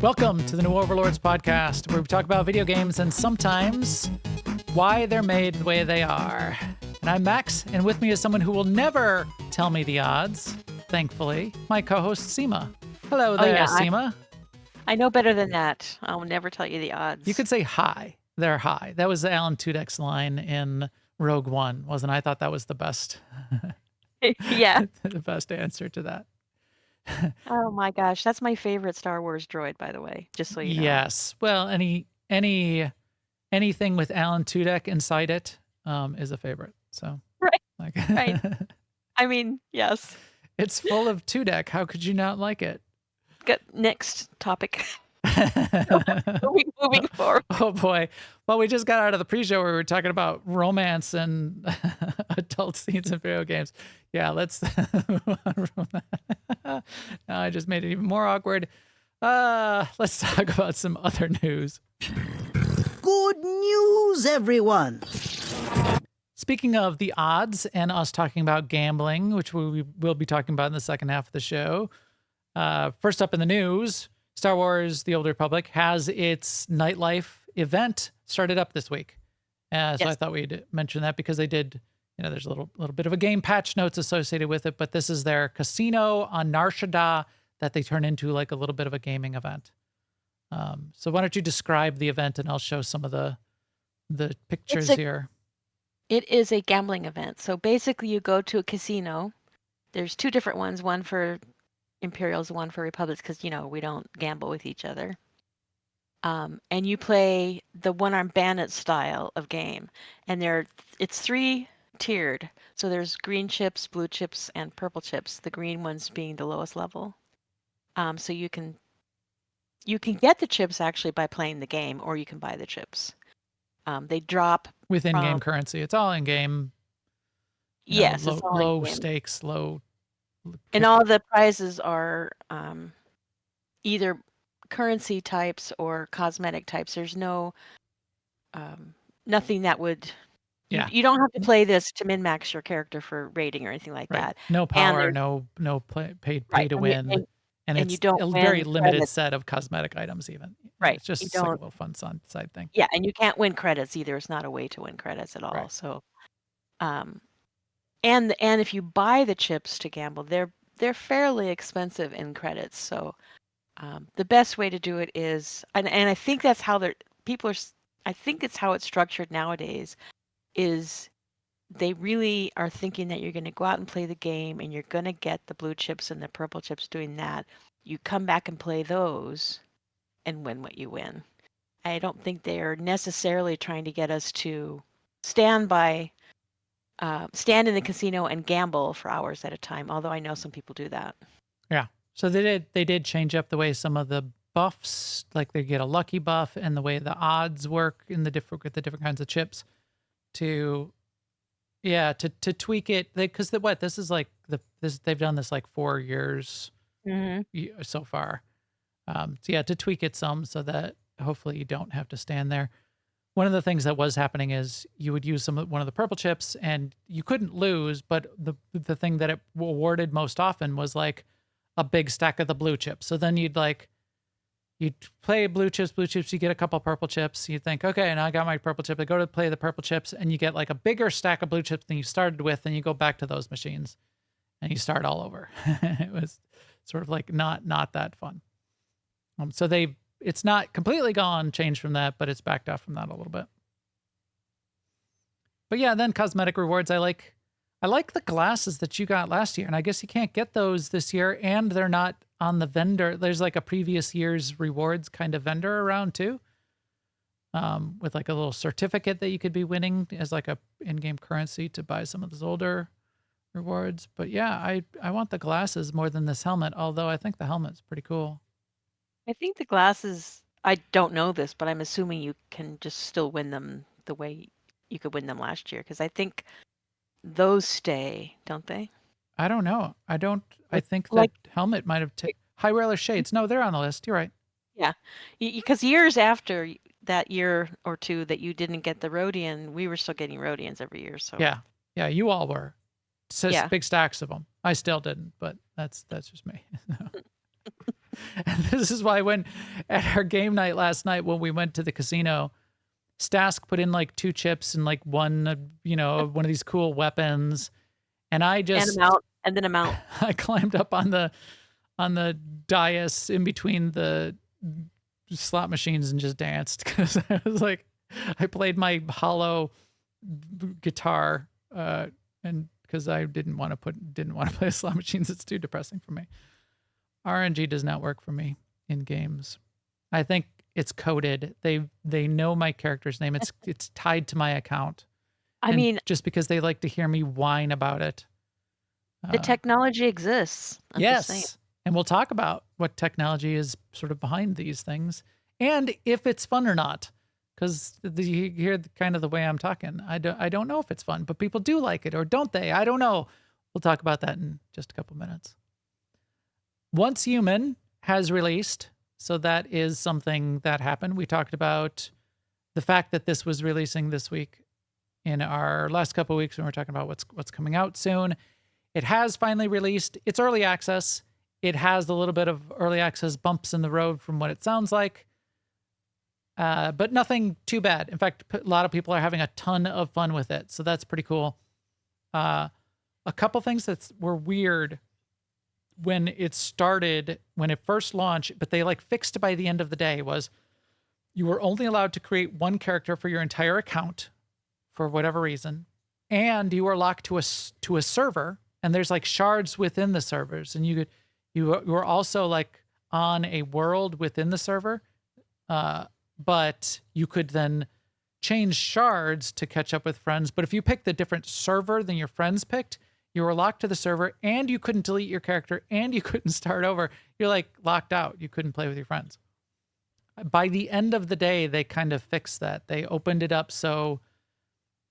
Welcome to the new Overlords Podcast, where we talk about video games and sometimes why they're made the way they are. And I'm Max, and with me is someone who will never tell me the odds, thankfully, my co-host Sema. Hello there, Sema. I know better than that. I'll never tell you the odds. You could say hi. They're high. That was Alan Tudyk's line in Rogue One, wasn't it? I thought that was the best. Yeah. The best answer to that. Oh my gosh, that's my favorite Star Wars droid, by the way, just so you know. Yes. Well, anything with Alan Tudyk inside it is a favorite. So right. Right. I mean, yes. It's full of Tudyk. How could you not like it? Next topic. moving forward. Oh boy. Well, we just got out of the pre-show where we were talking about romance and adult scenes in video games. Yeah, let's move on from that. Now I just made it even more awkward. Let's talk about some other news. Good news, everyone. Speaking of the odds and us talking about gambling, which we will be talking about in the second half of the show. First up in the news, Star Wars: The Old Republic has its nightlife event started up this week. So yes. I thought we'd mention that because they did, there's a little bit of a game patch notes associated with it, but this is their casino on Nar Shaddaa that they turn into like a little bit of a gaming event. So why don't you describe the event and I'll show some of the pictures here. It is a gambling event. So basically you go to a casino. There's two different ones, one for Imperials, one for Republics, because, we don't gamble with each other. And you play the one-armed bandit style of game. And it's three-tiered. So there's green chips, blue chips, and purple chips, the green ones being the lowest level. So you can get the chips actually by playing the game, or you can buy the chips. They drop with in-game currency. It's all in-game. Yes, low, it's all low in-game. stakes, low. And all the prizes are either currency types or cosmetic types. There's no nothing that would. Yeah. You don't have to play this to min-max your character for rating or anything like that. No power, no pay to win. And it's you don't a very limited set of cosmetic items even. Right. It's just like a little fun side thing. Yeah, and you can't win credits either. It's not a way to win credits at all. Right. So, and if you buy the chips to gamble, they're fairly expensive in credits. So, the best way to do it is, and I think that's how I think it's how it's structured nowadays, is they really are thinking that you're going to go out and play the game and you're going to get the blue chips and the purple chips doing that. You come back and play those and win what you win. I don't think they're necessarily trying to get us to stand in the casino and gamble for hours at a time, although I know some people do that. Yeah. So they did change up the way some of the buffs, like they get a lucky buff, and the way the odds work with the different kinds of chips to tweak it, because this is like they've done this like 4 years so far. To tweak it some so that hopefully you don't have to stand there. One of the things that was happening is you would use one of the purple chips and you couldn't lose, but the thing that it awarded most often was like a big stack of the blue chips. So then you'd play blue chips, you get a couple purple chips. You think, okay, now I got my purple chip. I go to play the purple chips and you get like a bigger stack of blue chips than you started with, and you go back to those machines and you start all over. It was sort of like not that fun. So it's not completely changed from that, but it's backed off from that a little bit. But yeah, then cosmetic rewards. I like the glasses that you got last year, and I guess you can't get those this year, and they're not on the vendor. There's like a previous year's rewards kind of vendor around too, with like a little certificate that you could be winning as like a in-game currency to buy some of those older rewards. But yeah, I want the glasses more than this helmet, although I think the helmet's pretty cool. I think the glasses, I don't know this, but I'm assuming you can just still win them the way you could win them last year, because I think those stay, don't they? I don't know. I think that helmet might have taken high roller shades. No, they're on the list. You're right. Yeah, because years after that year or two that you didn't get the Rhodian, we were still getting Rhodians every year. So yeah, you all were. Big stacks of them. I still didn't, but that's just me. And this is why when at our game night last night, when we went to the casino, Stask put in like 2 chips and like one of these cool weapons. And I And just, a mount, and then a mount. I climbed up on the dais in between the slot machines and just danced because I was like, I played my hollow guitar, and because I didn't want to play slot machines. It's too depressing for me. RNG does not work for me in games. I think it's coded. They know my character's name. It's tied to my account. I And mean, just because they like to hear me whine about it. the technology exists. I'm just saying. Yes. And we'll talk about what technology is sort of behind these things and if it's fun or not. Because you hear kind of the way I'm talking. I don't know if it's fun, but people do like it, or don't they? I don't know. We'll talk about that in just a couple minutes. Once Human has released, so that is something that happened. We talked about the fact that this was releasing this week in our last couple of weeks when we were talking about what's coming out soon. It has finally released. It's early access. It has a little bit of early access bumps in the road from what it sounds like. But nothing too bad. In fact, a lot of people are having a ton of fun with it. So that's pretty cool. A couple things that were weird when it started, when it first launched, but they like fixed it by the end of the day, was you were only allowed to create one character for your entire account for whatever reason. And you were locked to a server, and there's like shards within the servers. And you were also like on a world within the server. But you could then change shards to catch up with friends. But if you picked a different server than your friends picked, you were locked to the server, and you couldn't delete your character, and you couldn't start over. You're like locked out. You couldn't play with your friends. By the end of the day, they kind of fixed that. They opened it up. So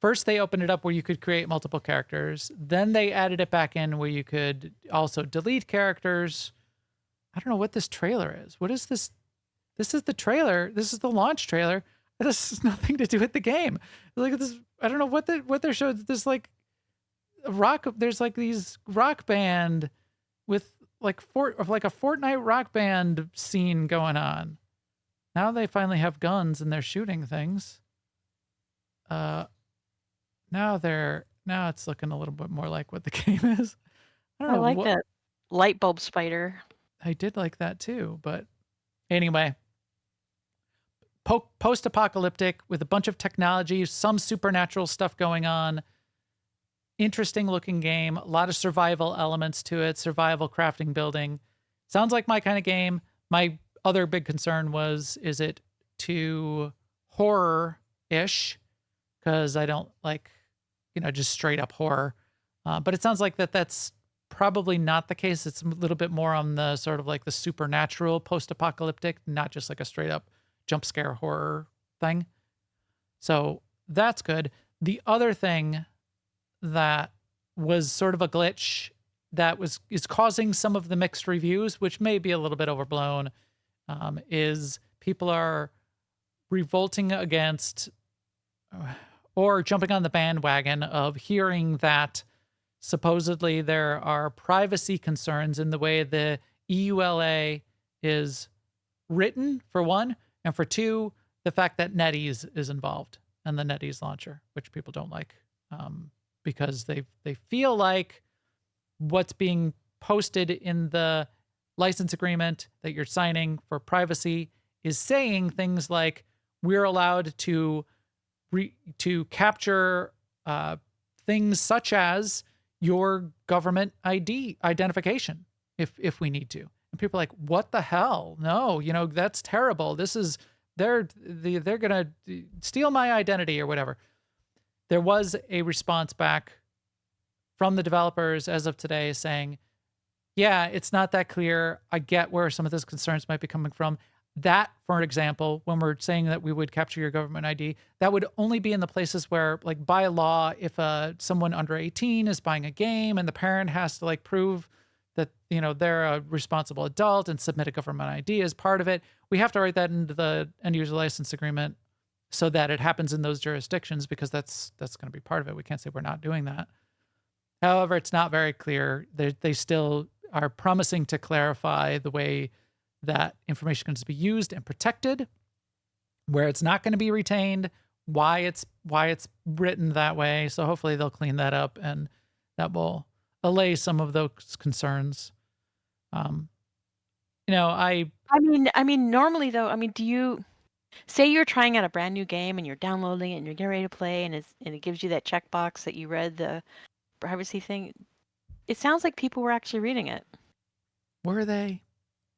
first they opened it up where you could create multiple characters. Then they added it back in where you could also delete characters. I don't know what this trailer is. What is this? This is the trailer. This is the launch trailer. This has nothing to do with the game. Look at this. I don't know what they're showing. There's like rock. There's like these rock band with like a Fortnite rock band scene going on. Now they finally have guns and they're shooting things. Now it's looking a little bit more like what the game is. I don't know. I like that light bulb spider. I did like that too, but anyway. Post-apocalyptic with a bunch of technology, some supernatural stuff going on. Interesting looking game. A lot of survival elements to it. Survival, crafting, building. Sounds like my kind of game. My other big concern was, is it too horror-ish? Because I don't like, just straight up horror. But it sounds like that's probably not the case. It's a little bit more on the sort of like the supernatural post-apocalyptic, not just like a straight up jump scare horror thing. So that's good. The other thing that was sort of a glitch that is causing some of the mixed reviews, which may be a little bit overblown, is people are revolting against or jumping on the bandwagon of hearing that supposedly there are privacy concerns in the way the EULA is written, for one, and for two, the fact that NetEase is involved and the NetEase launcher, which people don't like, because they feel like what's being posted in the license agreement that you're signing for privacy is saying things like, we're allowed to capture things such as your government ID identification if we need to. And people are like, what the hell? No, that's terrible. This is, they're going to steal my identity or whatever. There was a response back from the developers as of today saying, yeah, it's not that clear. I get where some of those concerns might be coming from. That, for example, when we're saying that we would capture your government ID, that would only be in the places where, like, by law, if someone under 18 is buying a game and the parent has to like prove that, they're a responsible adult and submit a government ID as part of it, we have to write that into the end user license agreement so that it happens in those jurisdictions, because that's going to be part of it. We can't say we're not doing that. However, it's not very clear. They still are promising to clarify the way that information can just be used and protected, where it's not going to be retained, why it's written that way. So hopefully they'll clean that up, and that will allay some of those concerns. I mean, normally though, I mean, do you say you're trying out a brand new game and you're downloading it and you're getting ready to play, and it gives you that checkbox that you read the privacy thing? It sounds like people were actually reading it. Were they?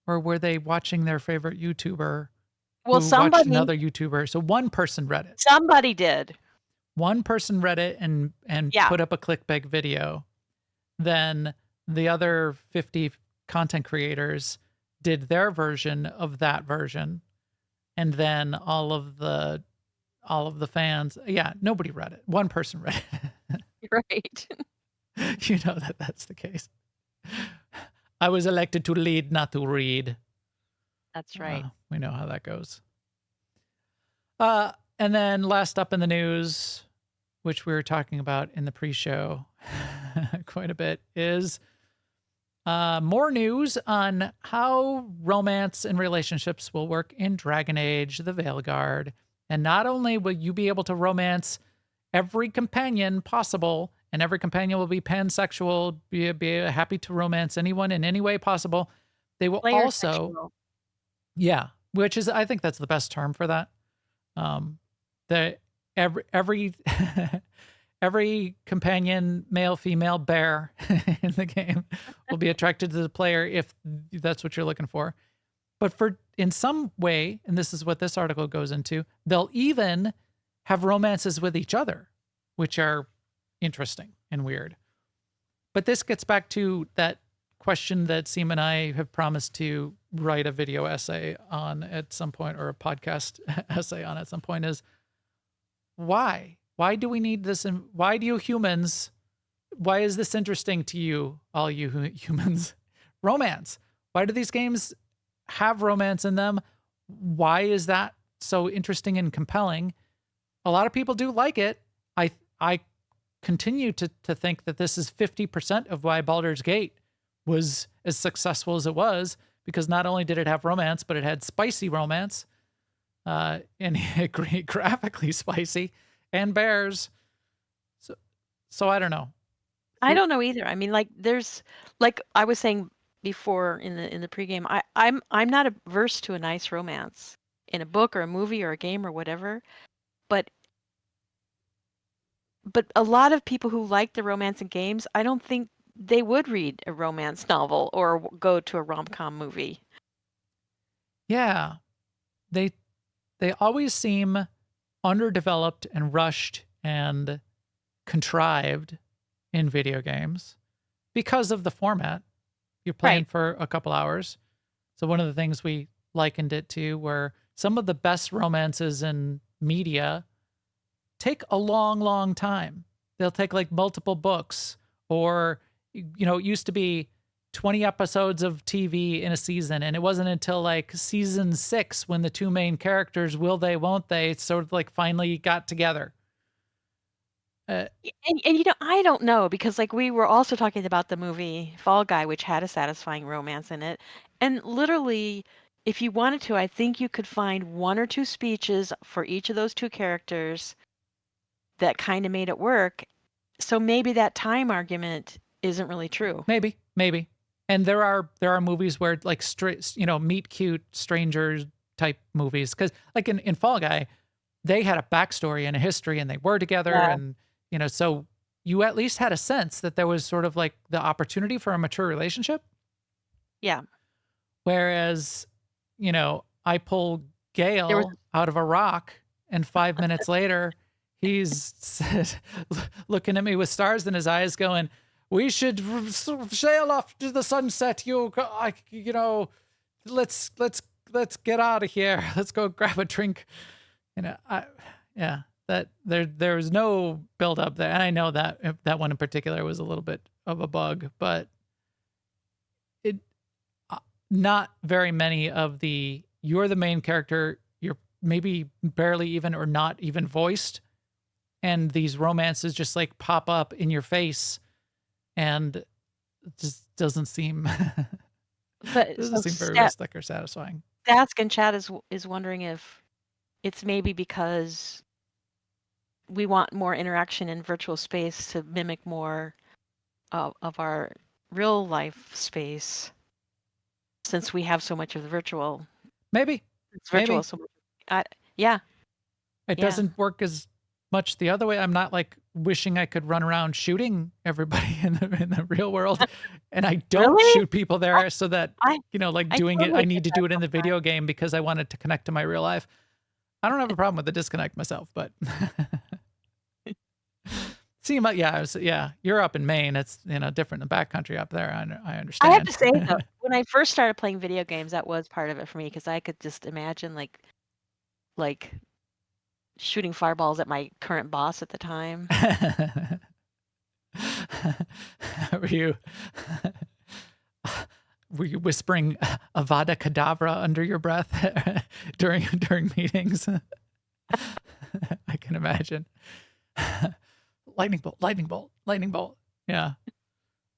Or were they watching their favorite YouTuber Well, who watched another YouTuber? So one person read it. somebody did. One person read it and Yeah. put up a clickbait video. Then the other 50 content creators did their version of that version. And then all of the fans, nobody read it. One person read it. Right. You know that's the case. I was elected to lead, not to read. That's right. We know how that goes. And then last up in the news, which we were talking about in the pre-show quite a bit, is more news on how romance and relationships will work in Dragon Age, the Veilguard. And not only will you be able to romance every companion possible, and every companion will be pansexual, be happy to romance anyone in any way possible, they will Player also, sexual. yeah, which is, I think that's the best term for that. Every every companion, male, female, bear in the game will be attracted to the player if that's what you're looking for. But in some way, and this is what this article goes into, they'll even have romances with each other, which are interesting and weird. But this gets back to that question that Sema and I have promised to write a video essay on at some point, or a podcast essay on at some point, is why? Why do we need this? And why do you humans, why is this interesting to you, all you humans? Romance. Why do these games have romance in them? Why is that so interesting and compelling? A lot of people do like it. I continue to think that this is 50% of why Baldur's Gate was as successful as it was, because not only did it have romance, but it had spicy romance, and graphically spicy, and bears. So I don't know. I don't know either. I mean, like, there's, like I was saying before in the pregame, I'm not averse to a nice romance in a book or a movie or a game or whatever, but a lot of people who like the romance in games, I don't think they would read a romance novel or go to a rom-com movie. Yeah. They always seem underdeveloped and rushed and contrived in video games because of the format. You're playing for a couple hours. So one of the things we likened it to were some of the best romances in media take a long, long time. They'll take like multiple books, or, you know, it used to be 20 episodes of TV in a season. And it wasn't until like season 6 when the two main characters, will they, won't they, sort of like finally got together. And you know, I don't know, because like we were also talking about the movie Fall Guy, which had a satisfying romance in it. And literally, if you wanted to, I think you could find one or two speeches for each of those two characters that kind of made it work. So maybe that time argument isn't really true. Maybe. And there are movies where like meet cute strangers type movies, because like in Fall Guy, they had a backstory and a history, and they were together, and you know, so you at least had a sense that there was sort of like the opportunity for a mature relationship. Yeah. Whereas, you know, I pull Gale out of a rock, and 5 minutes later, he's looking at me with stars in his eyes, going, "We should sail off to the sunset. You know, let's get out of here. Let's go grab a drink." You know, that there was no build up there, and I know that one in particular was a little bit of a bug, but it not very many of you're the main character, you're maybe barely even or not even voiced, and these romances just like pop up in your face, and it just doesn't seem But Doesn't so seem very realistic or satisfying. Stask in chat is wondering if it's maybe because we want more interaction in virtual space to mimic more of our real life space, since we have so much of the virtual. Maybe. It's virtual Maybe. so much. Yeah. It doesn't work as much the other way. I'm not like wishing I could run around shooting everybody in the real world, and I don't Really? shoot people there so that, I like I doing it, totally I get need to that do it in the sometimes. video game because I want it to connect to my real life. I don't have a problem with the disconnect myself, but Sema, yeah, you're up in Maine. It's, different in the backcountry up there. I I have understand. to say though, when I first started playing video games, that was part of it for me because I could just imagine like shooting fireballs at my current boss at the time. Were you were you whispering Avada Kedavra under your breath during meetings? I can imagine. Lightning bolt, lightning bolt, lightning bolt. Yeah.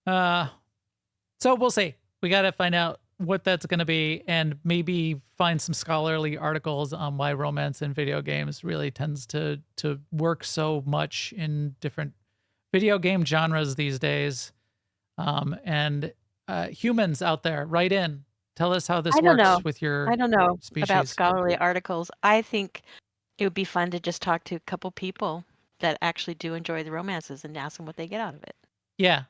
So we'll see. We got to find out what that's going to be and maybe find some scholarly articles on why romance in video games really tends to work so much in different video game genres these days. And humans out there, write in. Tell us how this I don't know. works with your I don't know about species. scholarly articles. I think it would be fun to just talk to a couple people that actually do enjoy the romances and ask them what they get out of it. Yeah.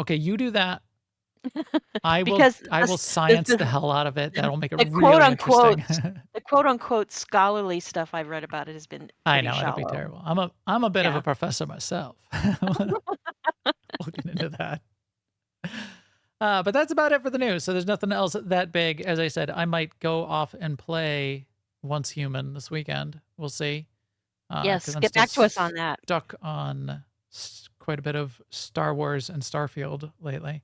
Okay, you do that. I will Because science the hell out of it. That'll make it the really interesting. the quote unquote scholarly stuff I've read about it has been I pretty know it'll be shallow. terrible. I'm a bit of Yeah. a professor myself. We'll get into that. But that's about it for the news. So there's nothing else that big. As I said, I might go off and play Once Human this weekend. We'll see. Yes, 'Cause I'm get still back to us on that. stuck on quite a bit of Star Wars and Starfield lately.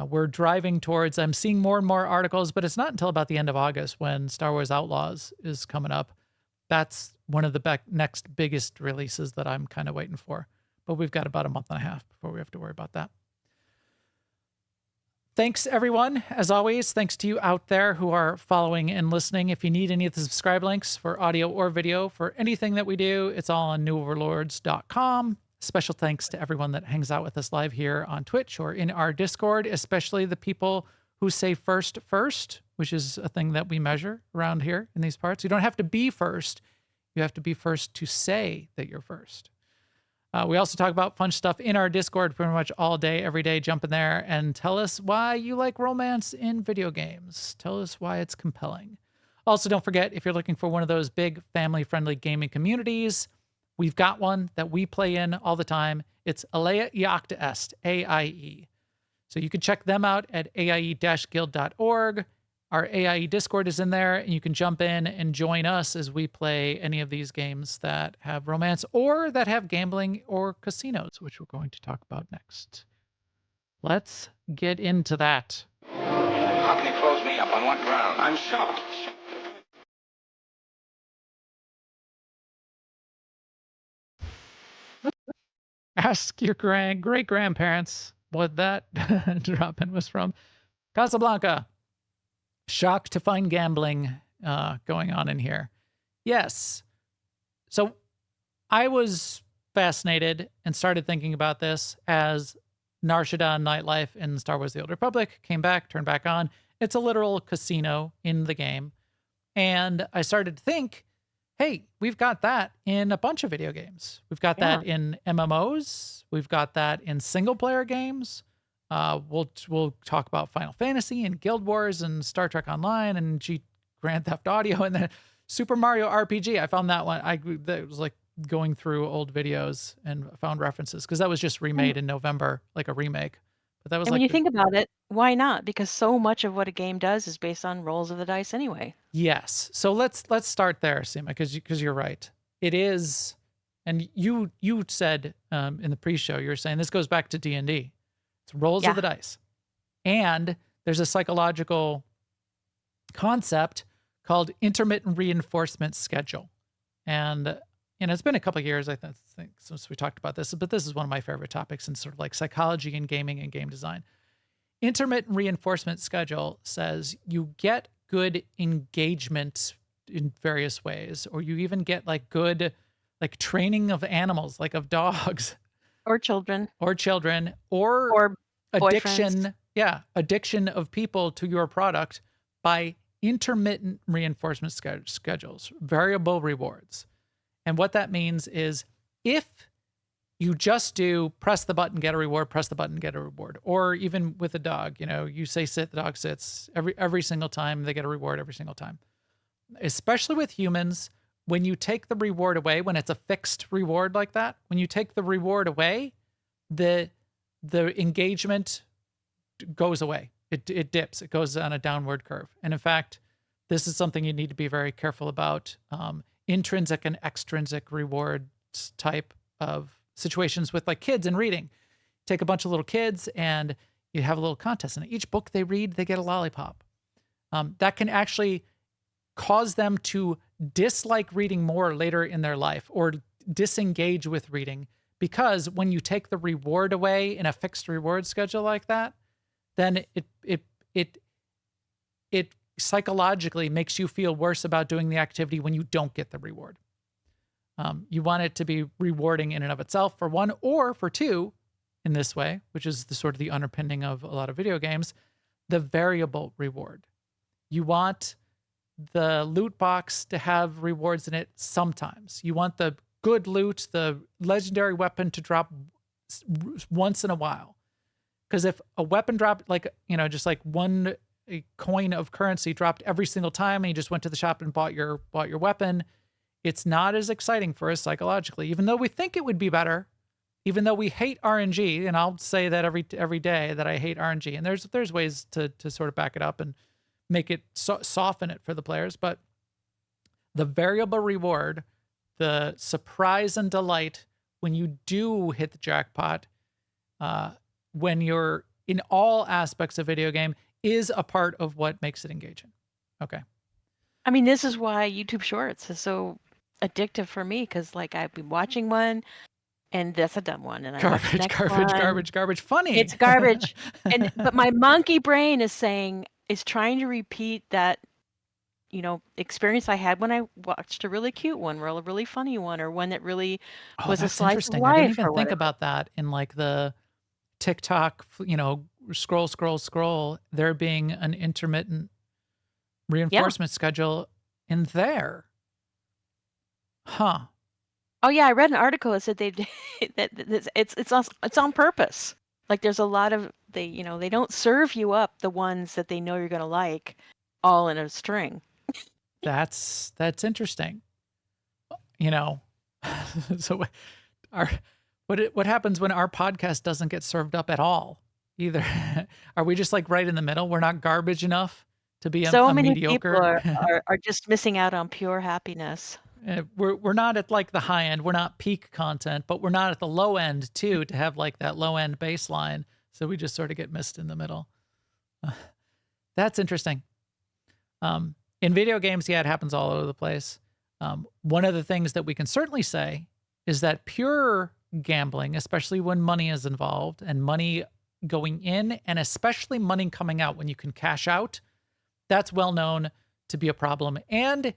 We're driving towards, I'm seeing more and more articles, but it's not until about the end of August when Star Wars Outlaws is coming up. That's one of the next biggest releases that I'm kind of waiting for. But we've got about a month and a half before we have to worry about that. Thanks, everyone. As always, thanks to you out there who are following and listening. If you need any of the subscribe links for audio or video for anything that we do, it's all on newoverlords.com. Special thanks to everyone that hangs out with us live here on Twitch or in our Discord, especially the people who say first, which is a thing that we measure around here in these parts. You don't have to be first. You have to be first to say that you're first. We also talk about fun stuff in our Discord pretty much all day, every day. Jump in there and tell us why you like romance in video games. Tell us why it's compelling. Also, don't forget, if you're looking for one of those big family-friendly gaming communities, we've got one that we play in all the time. It's Alea Iacta Est, AIE. So you can check them out at aie-guild.org. Our AIE Discord is in there, and you can jump in and join us as we play any of these games that have romance or that have gambling or casinos, which we're going to talk about next. Let's get into that. How can you close me up? On what ground? I'm shocked. Ask your great-grandparents what that drop-in was from. Casablanca. Shocked to find gambling going on in here. Yes. So I was fascinated and started thinking about this as Nar Shaddaa Nightlife in Star Wars The Old Republic came back, turned back on. It's a literal casino in the game. And I started to think, hey, we've got that in a bunch of video games. We've got that in MMOs. We've got that in single-player games. We'll talk about Final Fantasy and Guild Wars and Star Trek Online and Grand Theft Audio and then Super Mario RPG. I found that one. That was like going through old videos and found references because that was just remade in November, like a remake. But that was And like when you think about it, why not? Because so much of what a game does is based on rolls of the dice anyway. Yes. So let's start there, Sema, because you're right. It is, and you said in the pre-show, you were saying this goes back to D&D. It's rolls of the dice. And there's a psychological concept called intermittent reinforcement schedule. And it's been a couple of years, I think, since we talked about this, but this is one of my favorite topics in sort of like psychology and gaming and game design. intermittent reinforcement schedule says you get good engagement in various ways, or you even get like good, like training of animals, like of dogs Or children or children, or or boyfriends. addiction of people to your product by intermittent reinforcement schedules, variable rewards. And what that means is if you just do press the button, get a reward, press the button, get a reward, or even with a dog, you say sit, the dog sits every single time, they get a reward every single time. Especially with humans, when you take the reward away, when it's a fixed reward like that, when you take the reward away, the engagement goes away. It dips. It goes on a downward curve. And in fact, this is something you need to be very careful about. Intrinsic and extrinsic rewards type of situations with like kids and reading. Take a bunch of little kids and you have a little contest, and each book they read, they get a lollipop. That can actually cause them to dislike reading more later in their life or disengage with reading, because when you take the reward away in a fixed reward schedule like that, then it psychologically makes you feel worse about doing the activity when you don't get the reward. You want it to be rewarding in and of itself, for one, or for two, in this way, which is the sort of the underpinning of a lot of video games, the variable reward. You want the loot box to have rewards in it sometimes. You want the good loot, the legendary weapon, to drop once in a while. Because if a weapon dropped, like, just like one coin of currency dropped every single time and you just went to the shop and bought your weapon, it's not as exciting for us psychologically, even though we think it would be better, even though we hate RNG. And I'll say that every day that I hate RNG. And there's ways to sort of back it up and make it soften it for the players. But the variable reward, the surprise and delight when you do hit the jackpot, when you're in all aspects of video game, is a part of what makes it engaging. Okay. I mean, this is why YouTube Shorts is so addictive for me, because like I've been watching one, and that's a dumb one, and I watch the next one. Garbage. Funny. It's garbage, but my monkey brain is trying to repeat that, experience I had when I watched a really cute one, or a really funny one, or one that really was a that's slice of interesting. life. I didn't even or think whatever. about that in like the TikTok, scroll, there being an intermittent reinforcement schedule in there. Huh. Oh yeah, I read an article that said that it's on purpose. Like there's a lot of they don't serve you up the ones that they know you're going to like all in a string. That's interesting. So what happens when our podcast doesn't get served up at all either? Are we just like right in the middle? We're not garbage enough to be So a many mediocre. people are just missing out on pure happiness. We're not at like the high end. We're not peak content, but we're not at the low end too, to have like that low end baseline. So we just sort of get missed in the middle. That's interesting. In video games, it happens all over the place. One of the things that we can certainly say is that pure gambling, especially when money is involved and money going in, and especially money coming out when you can cash out, that's well known to be a problem. And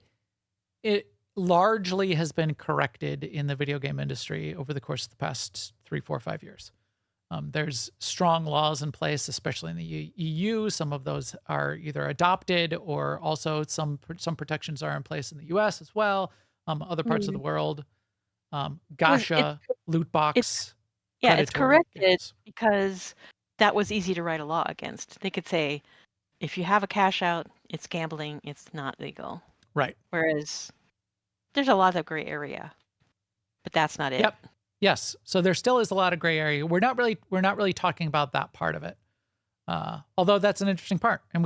it largely has been corrected in the video game industry over the course of the past 3, 4, 5 years. There's strong laws in place, especially in the EU. Some of those are either adopted, or also some protections are in place in the US as well. Other parts of the world, gacha, loot box. It's predatory corrected games. because that was easy to write a law against. They could say, if you have a cash out, it's gambling, it's not legal. Right. Whereas there's a lot of gray area, but that's not it. Yep. Yes. So there still is a lot of gray area. We're not really talking about that part of it. Although that's an interesting part, and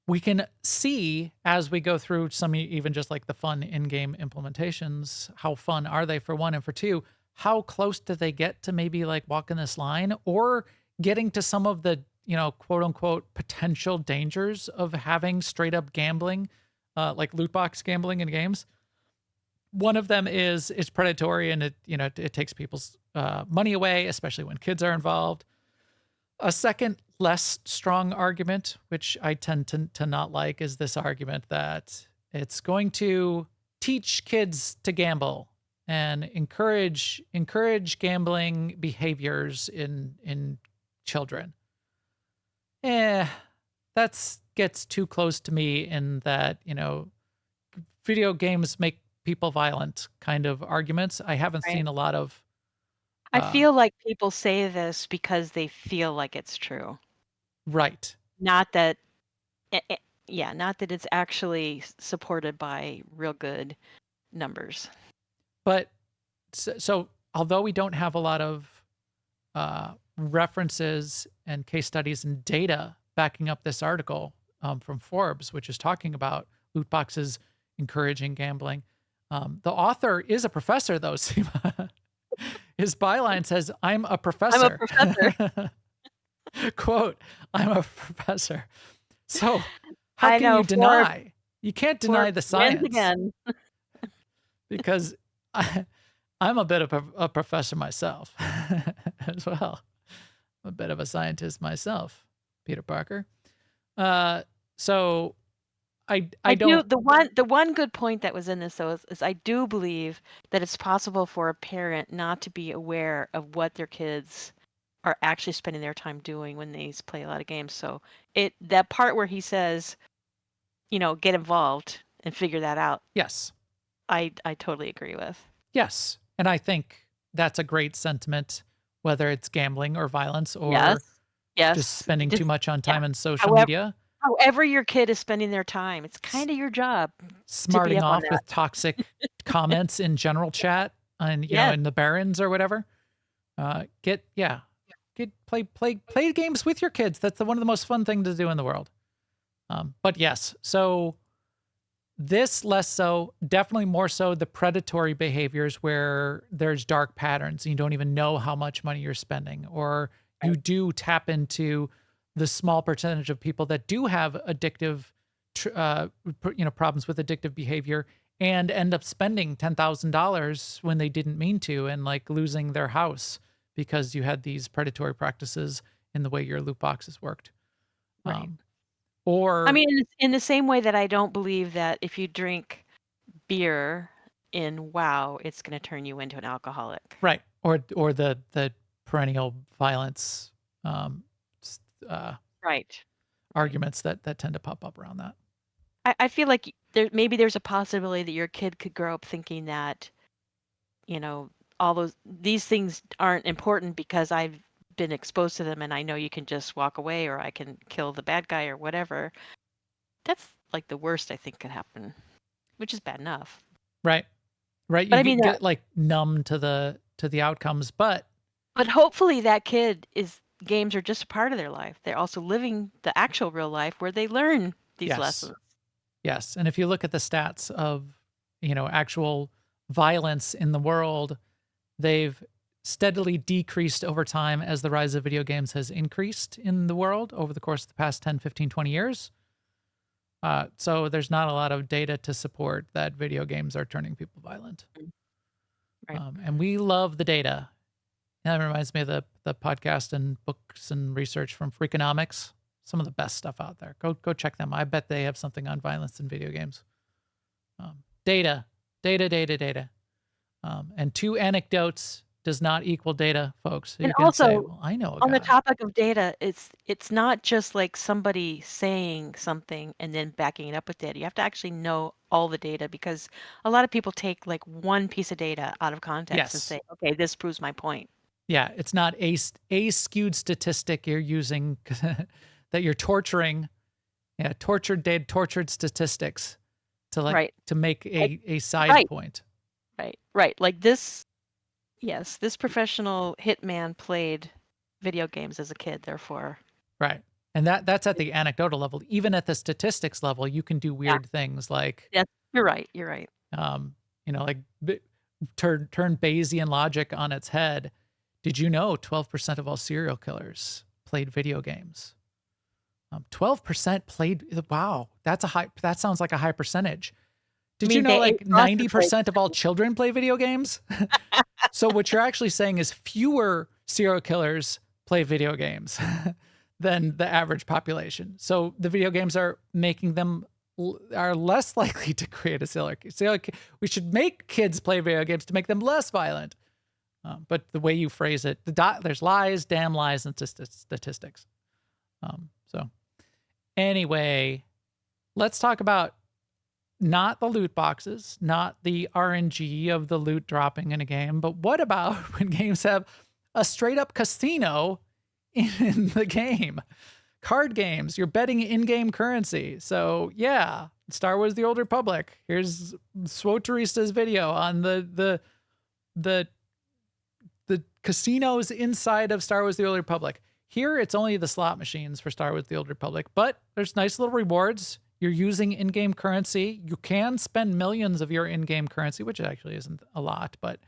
we can see as we go through some, even just like the fun in-game implementations, how fun are they, for one, and for two, how close do they get to maybe like walking this line or getting to some of the, quote unquote, potential dangers of having straight up gambling, like loot box gambling in games. One of them is it's predatory, and it takes people's money away, especially when kids are involved. a second less strong argument, which I tend to not like, is this argument that it's going to teach kids to gamble and encourage gambling behaviors in children. That gets too close to me in that, video games make people violent kind of arguments. I haven't Right. seen a lot of. I feel like people say this because they feel like it's true. Right. Not that, not that it's actually supported by real good numbers. But so although we don't have a lot of references and case studies and data backing up this article from Forbes, which is talking about loot boxes encouraging gambling, the author is a professor, though, Sema. His byline says, "I'm a professor." I'm a professor. Quote, "I'm a professor." So how I can know, you deny? You can't deny the Wins science. again. Because I'm a bit of a professor myself as well. I'm a bit of a scientist myself, Peter Parker. So I don't. The one good point that was in this though is I do believe that it's possible for a parent not to be aware of what their kids are actually spending their time doing when they play a lot of games. So that part where he says, get involved and figure that out. Yes. I totally agree with. Yes. And I think that's a great sentiment, whether it's gambling or violence or Yes. just spending too much on time on social However- media. However your kid is spending their time, it's kind of your job. Smarting up on off that. with toxic comments in general chat and in the barons or whatever. Play games with your kids. That's one of the most fun things to do in the world. But yes, so this less so, definitely more so the predatory behaviors where there's dark patterns and you don't even know how much money you're spending, or you do tap into the small percentage of people that do have addictive, problems with addictive behavior and end up spending $10,000 when they didn't mean to, and like losing their house because you had these predatory practices in the way your loot boxes worked. Right. Or I mean, in the same way that I don't believe that if you drink beer in WoW, it's going to turn you into an alcoholic. right, or the perennial violence Right. arguments that tend to pop up around that. I feel like there's a possibility that your kid could grow up thinking that, these things aren't important because I've been exposed to them and I know you can just walk away or I can kill the bad guy or whatever. That's like the worst I think could happen, which is bad enough. Right. You But I mean, get like numb to the outcomes, but hopefully that kid games are just a part of their life. They're also living the actual real life where they learn these Yes. lessons. Yes. And if you look at the stats of, actual violence in the world, they've steadily decreased over time as the rise of video games has increased in the world over the course of the past 10, 15, 20 years. So there's not a lot of data to support that video games are turning people violent. Right. And we love the data. And that reminds me of the podcast and books and research from Freakonomics. Some of the best stuff out there. Go check them. I bet they have something on violence in video games. Data. And 2 anecdotes does not equal data, folks. So And you can say, also, well, I know a on the guy. topic of data, it's not just like somebody saying something and then backing it up with data. You have to actually know all the data because a lot of people take like one piece of data out of context and Yes. say, okay, this proves my point. Yeah, it's not a skewed statistic you're using that you're torturing. Yeah, tortured statistics to to make a side point. Right. Like this professional hitman played video games as a kid, therefore. Right. And that's at the anecdotal level. Even at the statistics level, you can do weird things like Yes, you're right. like turn Bayesian logic on its head. Did you know 12% of all serial killers played video games? 12% played. Wow, that sounds like a high percentage. Did you know like 90% of all children play video games? So what you're actually saying is fewer serial killers play video games than the average population. So the video games are making them are less likely to create a serial killer. We should make kids play video games to make them less violent. But the way you phrase it, there's lies, damn lies, and statistics. So anyway, let's talk about not the loot boxes, not the RNG of the loot dropping in a game, but what about when games have a straight up casino in the game? Card games, you're betting in-game currency. So yeah, Star Wars: The Old Republic. Here's Swotarista's video on the casinos inside of Star Wars: The Old Republic. Here, it's only the slot machines for Star Wars: The Old Republic, but there's nice little rewards. You're using in-game currency. You can spend millions of your in-game currency, which actually isn't a lot, but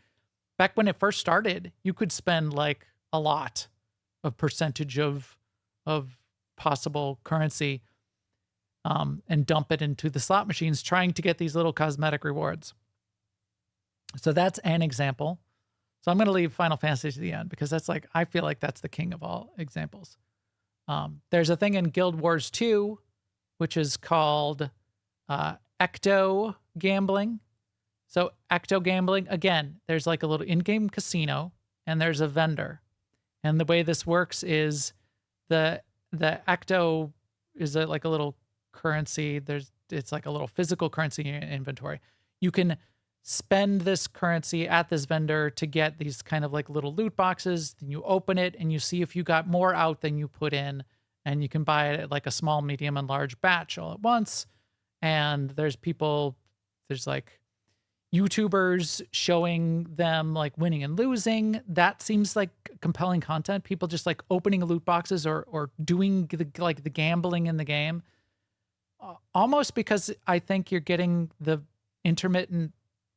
back when it first started, you could spend like a lot of percentage of possible currency and dump it into the slot machines trying to get these little cosmetic rewards. So that's an example. So I'm going to leave Final Fantasy to the end because that's like, I feel like that's the king of all examples. There's a thing in Guild Wars 2, which is called ecto gambling. So ecto gambling, again, there's like a little in-game casino and there's a vendor. And the way this works is the ecto is like a little currency. It's like a little physical currency in your inventory. You can spend this currency at this vendor to get these kind of like little loot boxes. Then you open it and you see if you got more out than you put in, and you can buy it at like a small, medium, and large batch all at once. And there's like YouTubers showing them like winning and losing. That seems like compelling content. People just like opening loot boxes or doing the gambling in the game. Almost because I think you're getting the intermittent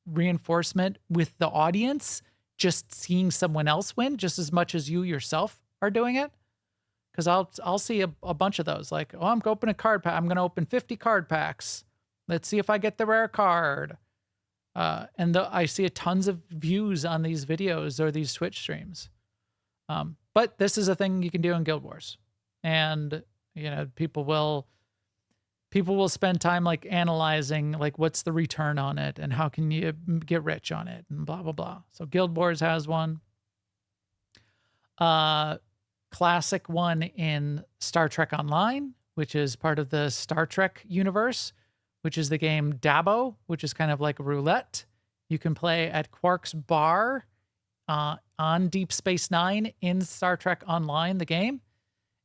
reinforcement with the audience, just seeing someone else win just as much as you yourself are doing it. Because I'll see a bunch of those. Like, oh, I'm going to open a card pack. I'm going to open 50 card packs. Let's see if I get the rare card. I see tons of views on these videos or these Twitch streams. But this is a thing you can do in Guild Wars. And, people will spend time like analyzing like what's the return on it and how can you get rich on it and blah, blah, blah. So Guild Wars has one. Classic one in Star Trek Online, which is part of the Star Trek universe, which is the game Dabo, which is kind of like roulette. You can play at Quark's Bar on Deep Space Nine in Star Trek Online, the game.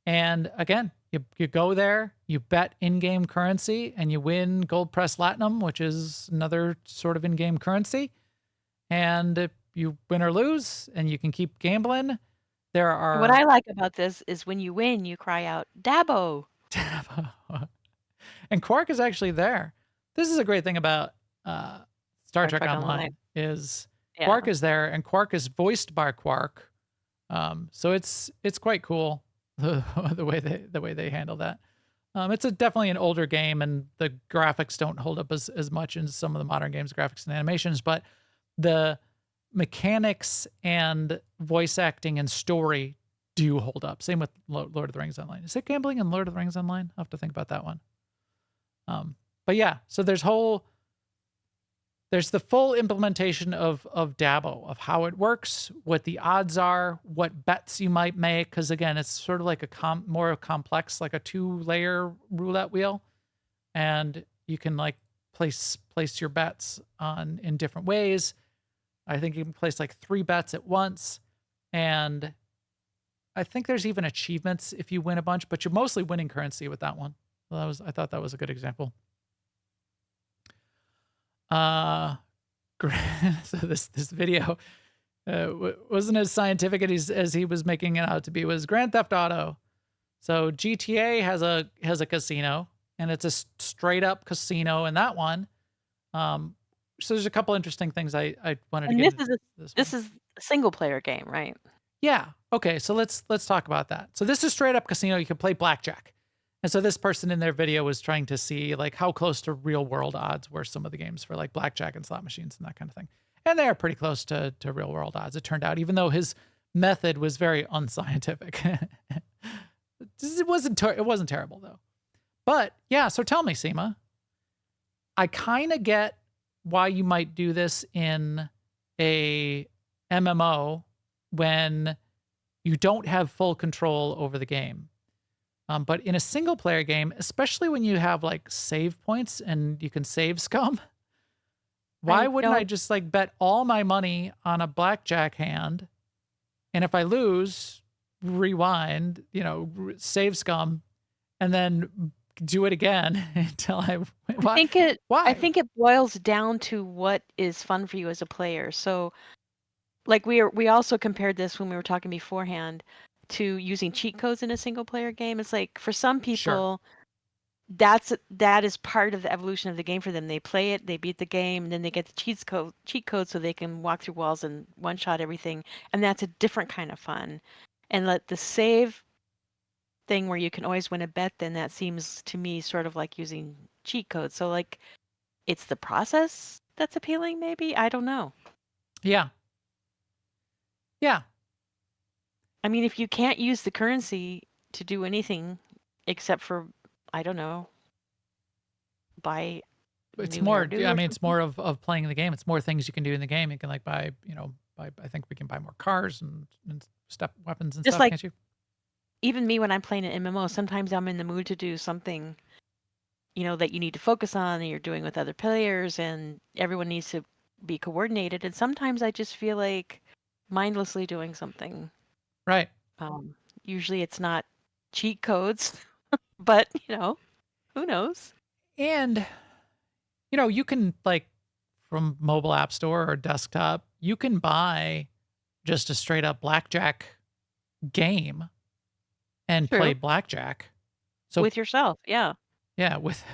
And again, you go there, you bet in-game currency, and you win Gold Press Platinum, which is another sort of in-game currency. And you win or lose, and you can keep gambling. There are... What I like about this is when you win, you cry out, Dabo. Dabo. And Quark is actually there. This is a great thing about Star Trek Online is Quark is there, and Quark is voiced by Quark. So it's quite cool the way they handle that. It's definitely an older game, and the graphics don't hold up as much in some of the modern games, graphics and animations, but the mechanics and voice acting and story do hold up. Same with Lord of the Rings Online. Is it gambling in Lord of the Rings Online? I'll have to think about that one. But yeah, so there's the full implementation of Dabo, of how it works, what the odds are, what bets you might make. Because again, it's sort of like more complex, like a 2-layer roulette wheel, and you can like place your bets in different ways. I think you can place like 3 bets at once, and I think there's even achievements if you win a bunch, but you're mostly winning currency with that one. So I thought that was a good example. So this video wasn't as scientific as he was making it out to be. It was Grand Theft Auto. So GTA has a casino, and it's a straight up casino in that one. So there's a couple interesting things I wanted to get into. This is a single player game, right? Yeah. Okay. So let's talk about that. So this is straight up casino. You can play blackjack. And so this person in their video was trying to see like how close to real world odds were some of the games for like blackjack and slot machines and that kind of thing. And they are pretty close to real world odds, it turned out, even though his method was very unscientific. It wasn't terrible though. But yeah, so tell me, Sema, I kind of get why you might do this in a MMO when you don't have full control over the game. But in a single player game, especially when you have like save points and you can save scum, why wouldn't I just like bet all my money on a blackjack hand? And if I lose, rewind, save scum, and then do it again until I why? I think it boils down to what is fun for you as a player. So like we also compared this when we were talking beforehand to using cheat codes in a single player game. It's like for some people that is part of the evolution of the game for them. They play it, they beat the game, and then they get the cheat code so they can walk through walls and one shot everything. And that's a different kind of fun. And let the save thing where you can always win a bet, then that seems to me sort of like using cheat codes. So like it's the process that's appealing, maybe? I don't know. Yeah. Yeah. I mean, if you can't use the currency to do anything except for, I don't know, buy It's new more, hairdo yeah, I or mean, it's something. more of playing the game. It's more things you can do in the game. You can like buy, I think we can buy more cars and stuff, weapons and Just stuff, like can't you? even me when I'm playing an MMO, sometimes I'm in the mood to do something, that you need to focus on and you're doing with other players and everyone needs to be coordinated. And sometimes I just feel like mindlessly doing something. Right. Usually it's not cheat codes, but who knows? And, you can like from mobile app store or desktop, you can buy just a straight up blackjack game and True. play blackjack. So With yourself, yeah. yeah, with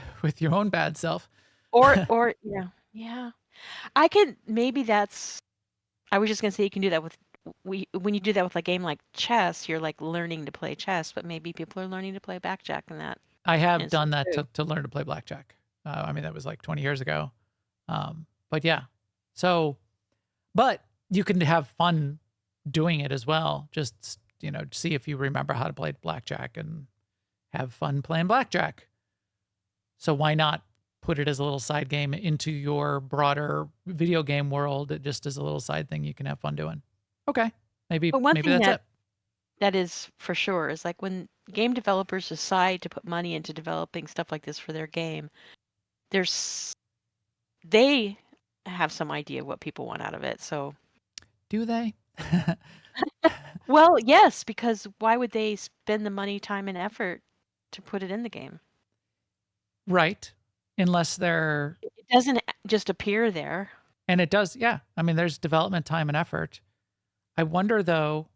your own bad self. Or yeah. I can maybe I was just gonna say you can do that with when you do that with a game like chess, you're like learning to play chess, but maybe people are learning to play blackjack in that I have instance done that too. to learn to play blackjack. I mean, that was like 20 years ago. But yeah, so, but you can have fun doing it as well. Just, see if you remember how to play blackjack and have fun playing blackjack. So why not put it as a little side game into your broader video game world, just as a little side thing you can have fun doing? Okay, maybe But one thing that's it. that is for sure is like when game developers decide to put money into developing stuff like this for their game, they have some idea what people want out of it. So, Do they? well, yes, because why would they spend the money, time, and effort to put it in the game? Right. Unless they're, It doesn't just appear there. and it does, yeah. I mean, there's development time and effort. I wonder though,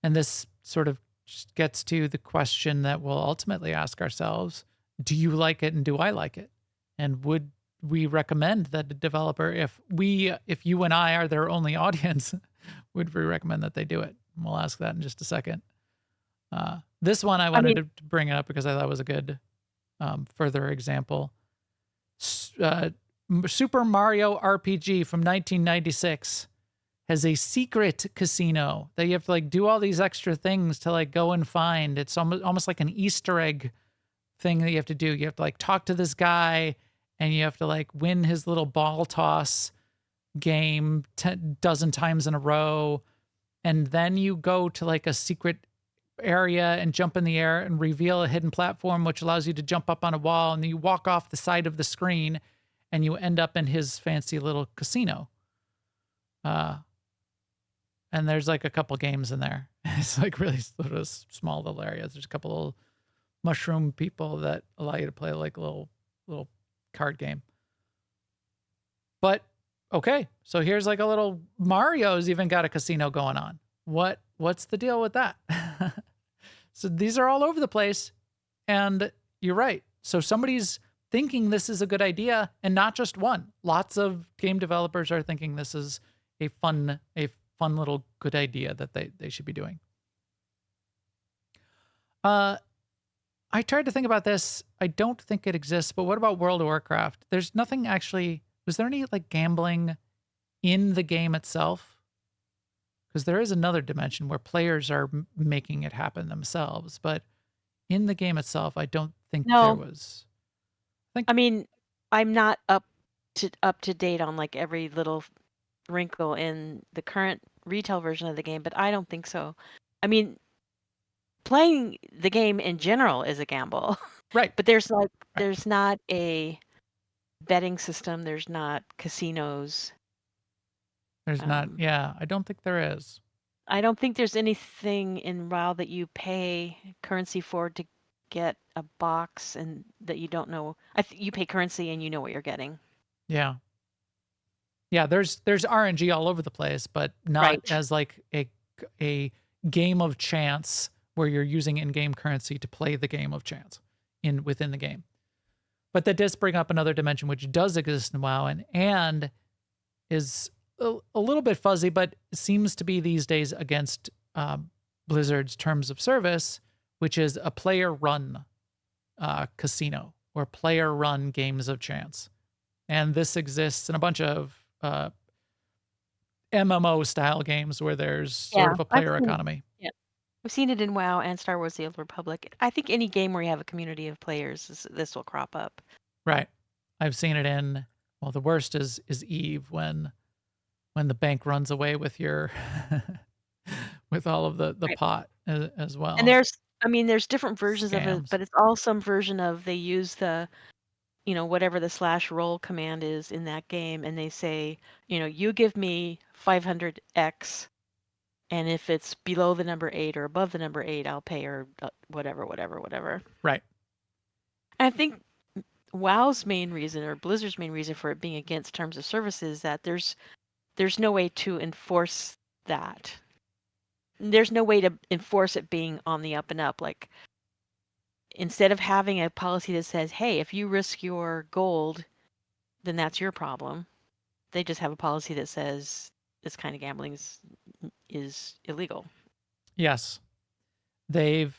and this sort of just gets to the question that we'll ultimately ask ourselves, do you like it and do I like it? And would we recommend that the developer, if you and I are their only audience, would we recommend that they do it? And we'll ask that in just a second. This one I wanted to bring up because I thought it was a good further example. Super Mario RPG from 1996 has a secret casino that you have to like do all these extra things to like go and find. It's almost like an Easter egg thing that you have to do. You have to like talk to this guy and you have to like win his little ball toss game 10 times in a row. And then you go to like a secret area and jump in the air and reveal a hidden platform, which allows you to jump up on a wall. And then you walk off the side of the screen and you end up in his fancy little casino. And there's like a couple games in there. It's like really sort of small little areas. There's a couple little mushroom people that allow you to play like a little card game. But okay, so here's like a little Mario's even got a casino going on. What's the deal with that? So these are all over the place, and you're right. So somebody's thinking this is a good idea, and not just one. Lots of game developers are thinking this is a fun little good idea that they should be doing. I tried to think about this. I don't think it exists, but what about World of Warcraft? There's nothing actually. Was there any like gambling in the game itself? because there is another dimension where players are making it happen themselves. But in the game itself, I don't think there No, was. I think I mean, I'm not up to date on like every little wrinkle in the current retail version of the game, but I don't think so. I mean, playing the game in general is a gamble, right. but there's Right. there's not a betting system, there's not casinos. There's not. Um, Yeah, I don't think there is. I don't think there's anything in WoW that you pay currency for to get a box and that you don't know. You pay currency and you know what you're getting. Yeah. Yeah, there's RNG all over the place, but not Right. as like a game of chance where you're using in-game currency to play the game of chance within the game. But that does bring up another dimension which does exist in WoW and is a little bit fuzzy, but seems to be these days against Blizzard's terms of service, which is a player-run casino or player-run games of chance. And this exists in a bunch of MMO style games where there's sort of a player economy. Yeah, we've seen it in WoW and Star Wars: The Old Republic. I think any game where you have a community of players, this will crop up. Right. I've seen it in, well, the worst is Eve when the bank runs away with your with all of the Right. pot as well. And there's different versions of it, Scams. but it's all some version of they use the whatever the /roll command is in that game, and they say, you give me 500x, and if it's below the number 8 or above the number 8, I'll pay, or whatever. Right. I think WoW's main reason, or Blizzard's main reason for it being against terms of service is that there's no way to enforce that. There's no way to enforce it being on the up and up. Like, instead of having a policy that says, hey, if you risk your gold, then that's your problem, they just have a policy that says this kind of gambling is illegal. Yes. They've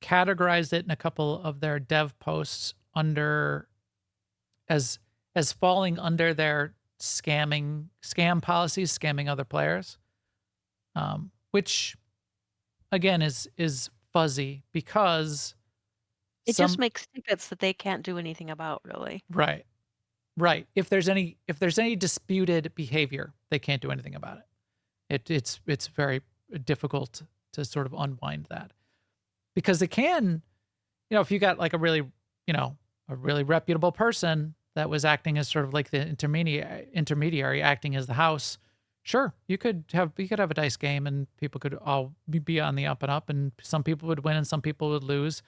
categorized it in a couple of their dev posts under as falling under their scam policies, scamming other players, which again is fuzzy because it just makes snippets that they can't do anything about, really. Right. If there's any disputed behavior, they can't do anything about it. It's very difficult to sort of unwind that, because they can, if you got like a really reputable person that was acting as sort of like the intermediary acting as the house, sure, you could have a dice game and people could all be on the up and up, and some people would win and some people would lose.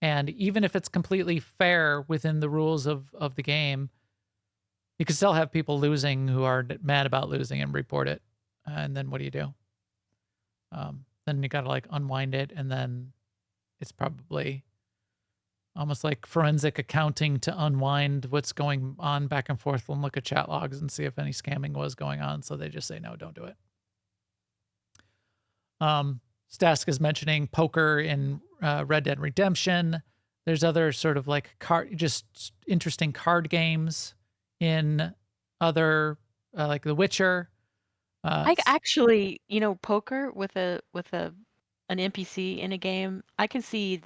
And even if it's completely fair within the rules of the game, you could still have people losing who are mad about losing and report it. And then what do you do? Then you got to like unwind it. And then it's probably almost like forensic accounting to unwind what's going on back and forth and look at chat logs and see if any scamming was going on. So they just say, no, don't do it. Stask is mentioning poker in Red Dead Redemption. There's other sort of like just interesting card games in other like The Witcher. I actually, poker with an NPC in a game, I can see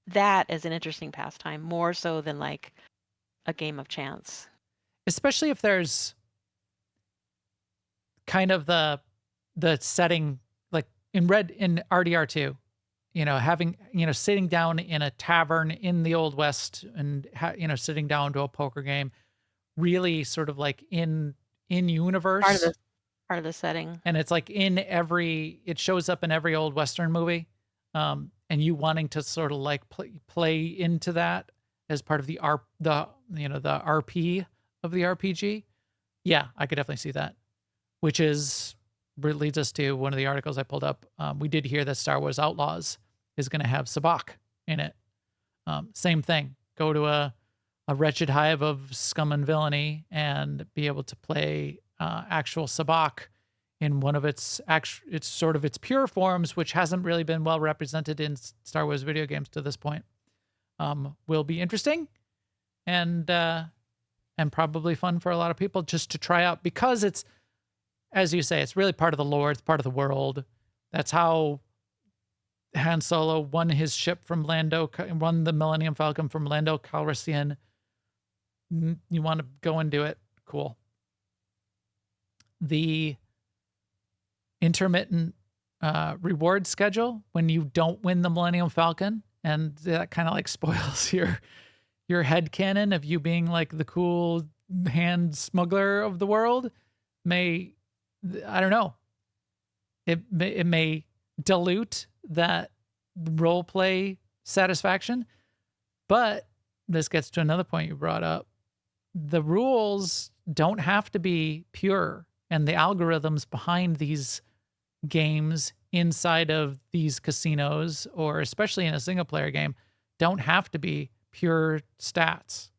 that as an interesting pastime more so than like a game of chance. Especially if there's kind of the setting like in RDR2, having, sitting down in a tavern in the Old West and, sitting down to a poker game, really sort of like in universe. Part of the setting. And it's like it shows up in every old Western movie. And you wanting to sort of like play into that as part of the RP of the RPG. Yeah, I could definitely see that, which leads us to one of the articles I pulled up. We did hear that Star Wars Outlaws is going to have sabacc in it. Same thing. Go to a wretched hive of scum and villainy and be able to play actual sabacc in one of its pure forms, which hasn't really been well represented in Star Wars video games to this point. Will be interesting and probably fun for a lot of people just to try out, because as you say, it's really part of the lore. It's part of the world. That's how Han Solo won his ship from won the Millennium Falcon from Lando Calrissian. You want to go and do it? Cool. The intermittent reward schedule when you don't win the Millennium Falcon, and that kind of like spoils your headcanon of you being like the cool hand smuggler of the world. I don't know. It may dilute that role play satisfaction, but this gets to another point you brought up. The rules don't have to be pure, and the algorithms behind these games inside of these casinos, or especially in a single player game, don't have to be pure stats.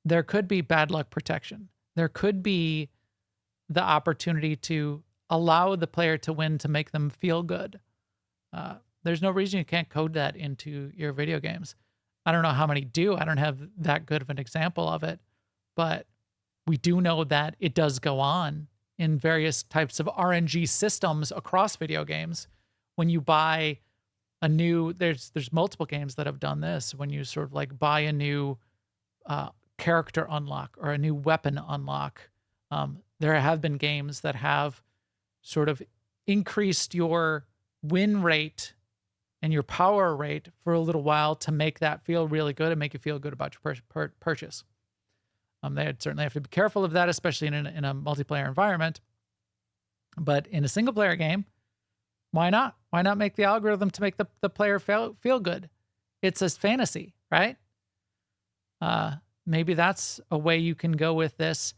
There could be bad luck protection. There could be the opportunity to allow the player to win to make them feel good. There's no reason you can't code that into your video games. I don't know how many do. I don't have that good of an example of it, but we do know that it does go on in various types of RNG systems across video games. When you buy a new, there's multiple games that have done this. When you sort of like buy a new character unlock or a new weapon unlock, there have been games that have sort of increased your win rate and your power rate for a little while to make that feel really good and make you feel good about your purchase. They certainly have to be careful of that, especially in a multiplayer environment. But in a single player game, why not? Why not make the algorithm to make the player feel good? It's a fantasy, right? Maybe that's a way you can go with this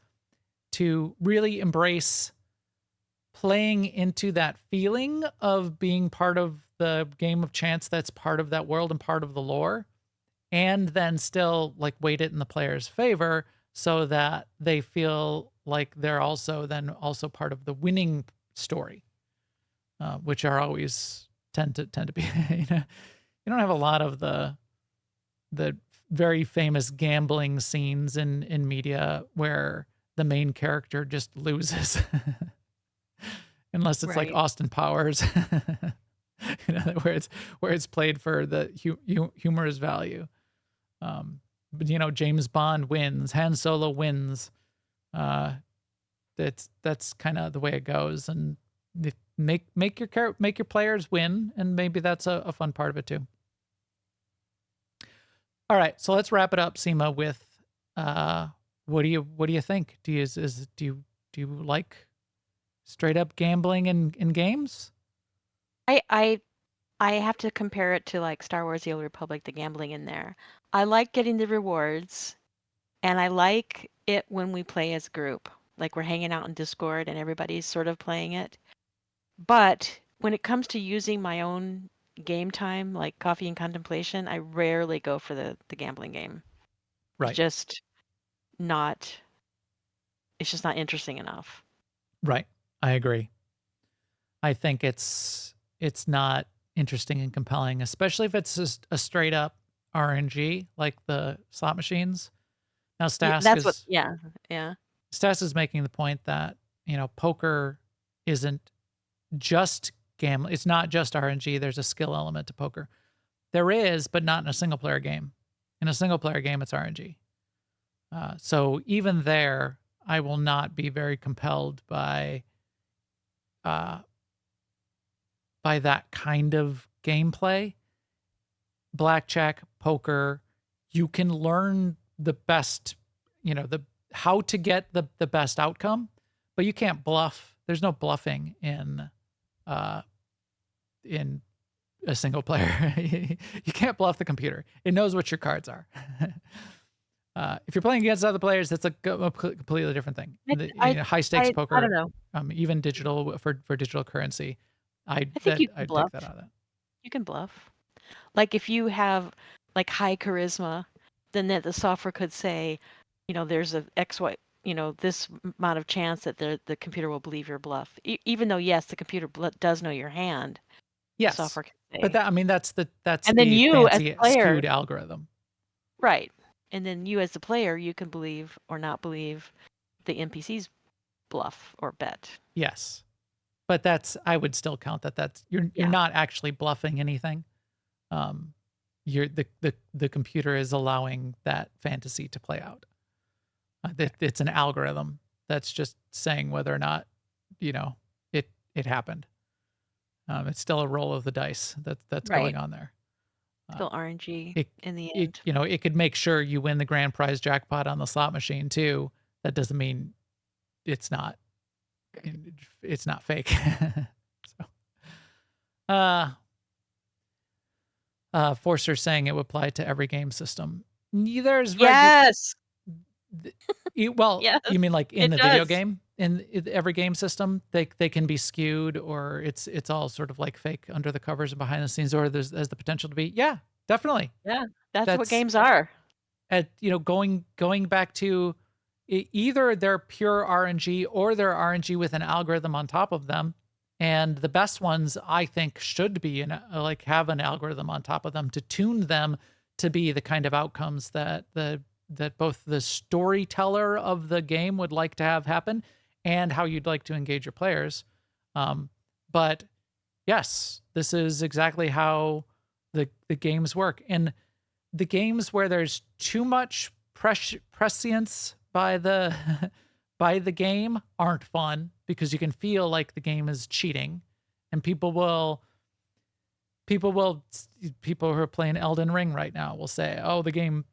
to really embrace playing into that feeling of being part of the game of chance that's part of that world and part of the lore, and then still like weight it in the player's favor so that they feel like they're also part of the winning story, which are always tend to be, you don't have a lot of the very famous gambling scenes in media where the main character just loses. Unless it's like Austin Powers, where it's played for the humorous value. But James Bond wins, Han Solo wins. That's kind of the way it goes, and make your players win, and maybe that's a fun part of it too. All right, so let's wrap it up, Sema, with what do you think? Do you like straight up gambling in games? I have to compare it to like Star Wars: The Old Republic, the gambling in there. I like getting the rewards, and I like it when we play as a group. Like we're hanging out in Discord and everybody's sort of playing it. But when it comes to using my own game time, like coffee and contemplation, I rarely go for the gambling game. Right. It's just not interesting enough. Right. I agree. I think it's not interesting and compelling, especially if it's just a straight up RNG like the slot machines. Now Stas Stas is making the point that, poker isn't just gambling. It's not just RNG. There's a skill element to poker. There is, but not in a single player game. In a single player game, it's RNG. So even there, I will not be very compelled by that kind of gameplay. Blackjack, poker, you can learn the best, how to get the best outcome, but you can't bluff. There's no bluffing in a single player. You can't bluff the computer. It knows what your cards are. If you're playing against other players, that's a completely different thing. High stakes poker, I don't know. Even digital for digital currency. I think you can I'd bluff. take that out of that. You can bluff. Like if you have like high charisma, then the software could say, there's a XY, this amount of chance that the computer will believe your bluff. Even though, yes, the computer does know your hand. Yes, software can say. But that's and the then you as fancy a player, skewed algorithm. Right. And then you as the player, you can believe or not believe the NPC's bluff or bet. Yes. But I would still count that's you're Yeah. not actually bluffing anything. You're the computer is allowing that fantasy to play out. It's an algorithm that's just saying whether or not, it happened. It's still a roll of the dice that's Right. going on there. Still RNG It in the it end. it could make sure you win the grand prize jackpot on the slot machine too. That doesn't mean it's not fake. So, Forcer saying it would apply to every game system. There's Yes. well, Yes, you mean like in it the video does. game, every game system, they can be skewed, or it's all sort of like fake under the covers and behind the scenes, or there's the potential to be. Yeah, definitely. Yeah, that's what That's games are. going back to either they're pure RNG or they're RNG with an algorithm on top of them. And the best ones, I think, should be have an algorithm on top of them to tune them to be the kind of outcomes that both the storyteller of the game would like to have happen and how you'd like to engage your players. But yes, this is exactly how the games work. And the games where there's too much prescience by the by the game aren't fun, because you can feel like the game is cheating, and people who are playing Elden Ring right now will say, "Oh, the game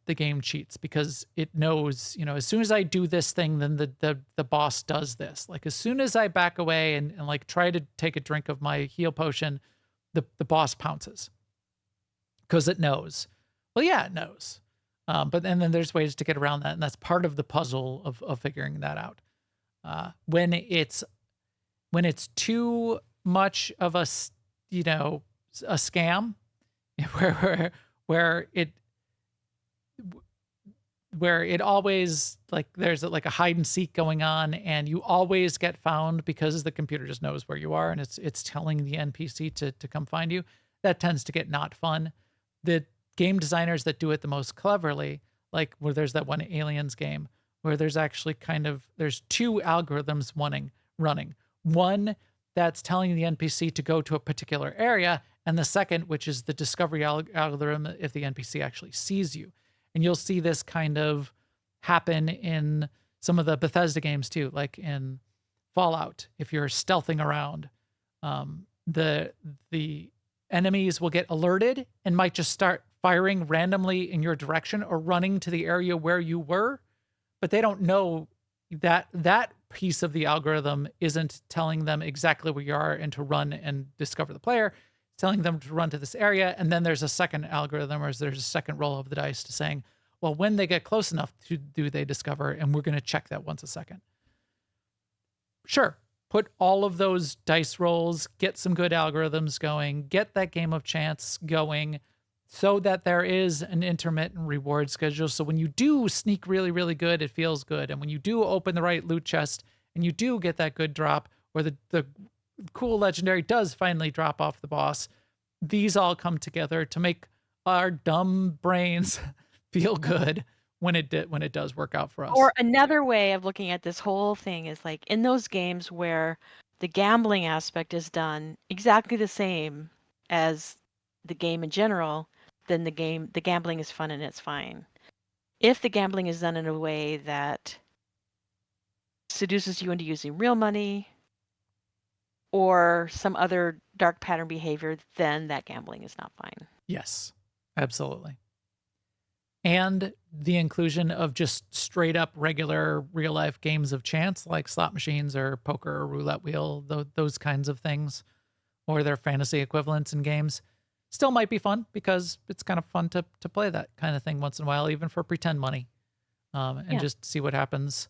cheats because it knows, as soon as I do this thing, then the boss does this. Like as soon as I back away and like try to take a drink of my heal potion, the boss pounces because it knows." Well, yeah, it knows. But then there's ways to get around that, and that's part of the puzzle of figuring that out. When it's too much of a scam, where it always like there's like a hide and seek going on, and you always get found because the computer just knows where you are, and it's telling the NPC to come find you. That tends to get not fun. The game designers that do it the most cleverly, like where there's that one Aliens game where there's actually there's two algorithms running. One that's telling the NPC to go to a particular area, and the second, which is the discovery algorithm if the NPC actually sees you. And you'll see this kind of happen in some of the Bethesda games too, like in Fallout. If you're stealthing around, the enemies will get alerted and might just start firing randomly in your direction or running to the area where you were, but they don't know that piece of the algorithm isn't telling them exactly where you are and to run and discover the player. It's telling them to run to this area, and then there's a second algorithm, or there's a second roll of the dice to saying, well, when they get close enough to do they discover, and we're going to check that once a second. Sure. Put all of those dice rolls, get some good algorithms going, get that game of chance going so that there is an intermittent reward schedule. So when you do sneak really, really good, it feels good. And when you do open the right loot chest and you do get that good drop, or the cool legendary does finally drop off the boss, these all come together to make our dumb brains feel good when it does work out for us. Or another way of looking at this whole thing is like in those games where the gambling aspect is done exactly the same as the game in general, then the gambling is fun and it's fine. If the gambling is done in a way that seduces you into using real money or some other dark pattern behavior, then that gambling is not fine. Yes, absolutely. And the inclusion of just straight up regular real life games of chance, like slot machines or poker or roulette wheel, those kinds of things, or their fantasy equivalents in games, still might be fun because it's kind of fun to play that kind of thing once in a while, even for pretend money, and just see what happens.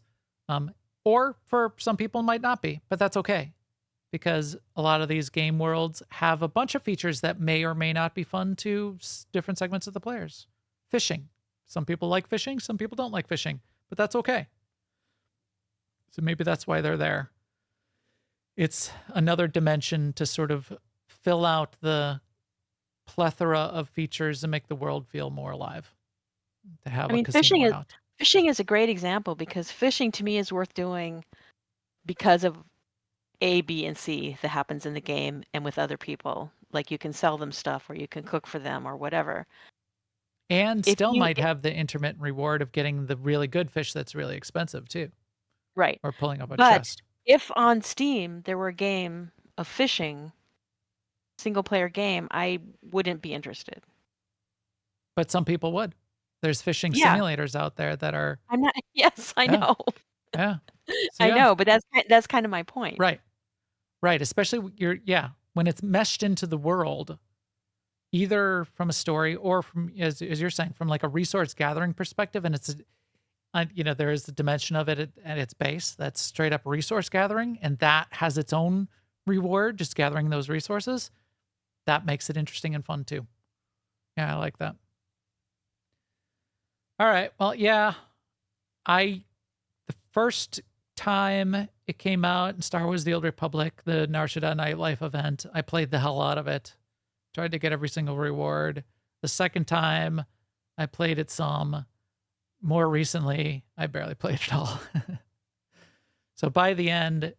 Or for some people it might not be, but that's okay, because a lot of these game worlds have a bunch of features that may or may not be fun to different segments of the players. Fishing. Some people like fishing, some people don't like fishing, but that's okay. So maybe that's why they're there. It's another dimension to sort of fill out the plethora of features and make the world feel more alive. To have I mean, a casino or not. fishing is a great example, because fishing to me is worth doing because of A, B, and C that happens in the game and with other people. Like you can sell them stuff or you can cook for them or whatever. And If still you might have the intermittent reward of getting the really good fish that's really expensive too, right. or pulling up a But chest. if on Steam there were a game of fishing, single player game, I wouldn't be interested. But some people would. There's fishing Yeah. simulators out there that are, I'm not yes, I Yeah. know. yeah. So, I yeah. know, but that's kind of my point. Right. Right. Especially when it's meshed into the world, either from a story or from, as you're saying, from like a resource gathering perspective. And there is the dimension of it at its base that's straight up resource gathering, and that has its own reward, just gathering those resources. That makes it interesting and fun too. Yeah, I like that. All right. Well, yeah, the first time it came out in Star Wars The Old Republic, the Nar Shaddaa Nightlife event, I played the hell out of it. Tried to get every single reward. The second time I played it some. More recently, I barely played it all. So by the end,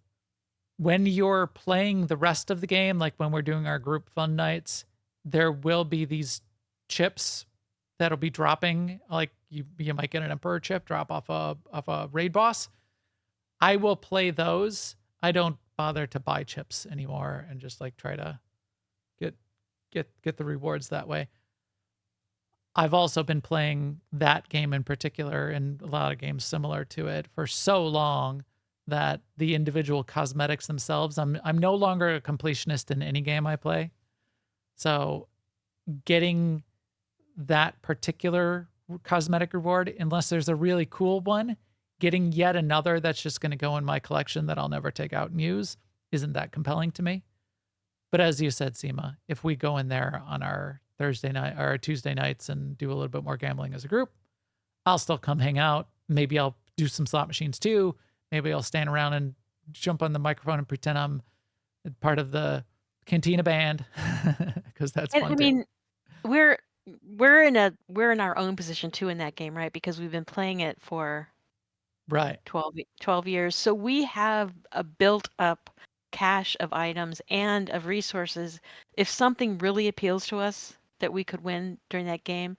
when you're playing the rest of the game, like when we're doing our group fun nights, there will be these chips that'll be dropping. Like you might get an Emperor chip drop off a raid boss. I will play those. I don't bother to buy chips anymore and just like try to get the rewards that way. I've also been playing that game in particular and a lot of games similar to it for so long that the individual cosmetics themselves, I'm no longer a completionist in any game I play. So getting that particular cosmetic reward, unless there's a really cool one, getting yet another that's just going to go in my collection that I'll never take out and use isn't that compelling to me. But as you said, Sema, if we go in there on our Thursday night or Tuesday nights and do a little bit more gambling as a group, I'll still come hang out. Maybe I'll do some slot machines too. Maybe I'll stand around and jump on the microphone and pretend I'm part of the Cantina band because that's And fun I too. mean, we're in our own position too in that game, right? Because we've been playing it for Right. 12 years. So we have a built up cache of items and of resources. If something really appeals to us that we could win during that game,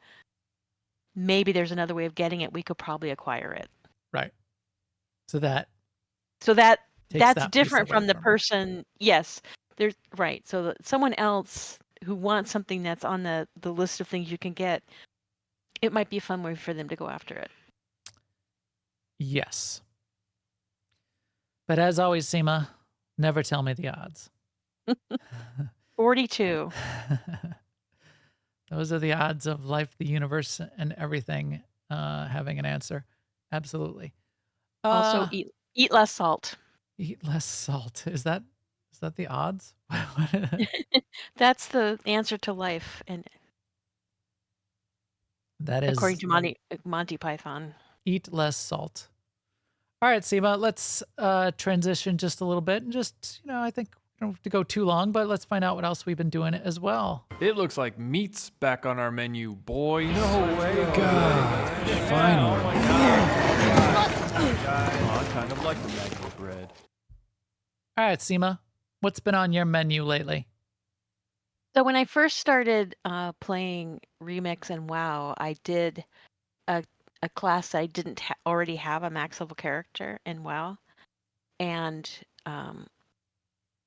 maybe there's another way of getting it. We could probably acquire it. Right. So that's that's that piece different away from the from it. person. Yes, there's right. So someone else who wants something that's on the list of things you can get, it might be a fun way for them to go after it. Yes. But as always, Sema, never tell me the odds. 42. Those are the odds of life, the universe, and everything having an answer. Absolutely. Also, eat less salt. Eat less salt. Is that the odds? That's the answer to life, and That is according to Monty Python. Eat less salt. All right, Sema, let's transition just a little bit and just, I think we don't have to go too long, but let's find out what else we've been doing as well. It looks like meat's back on our menu, boys. No way. God, finally. I kind of like the magic bread. All right, Sema, what's been on your menu lately? So when I first started playing Remix and WoW, I did a class I didn't already have a max level character in WoW, and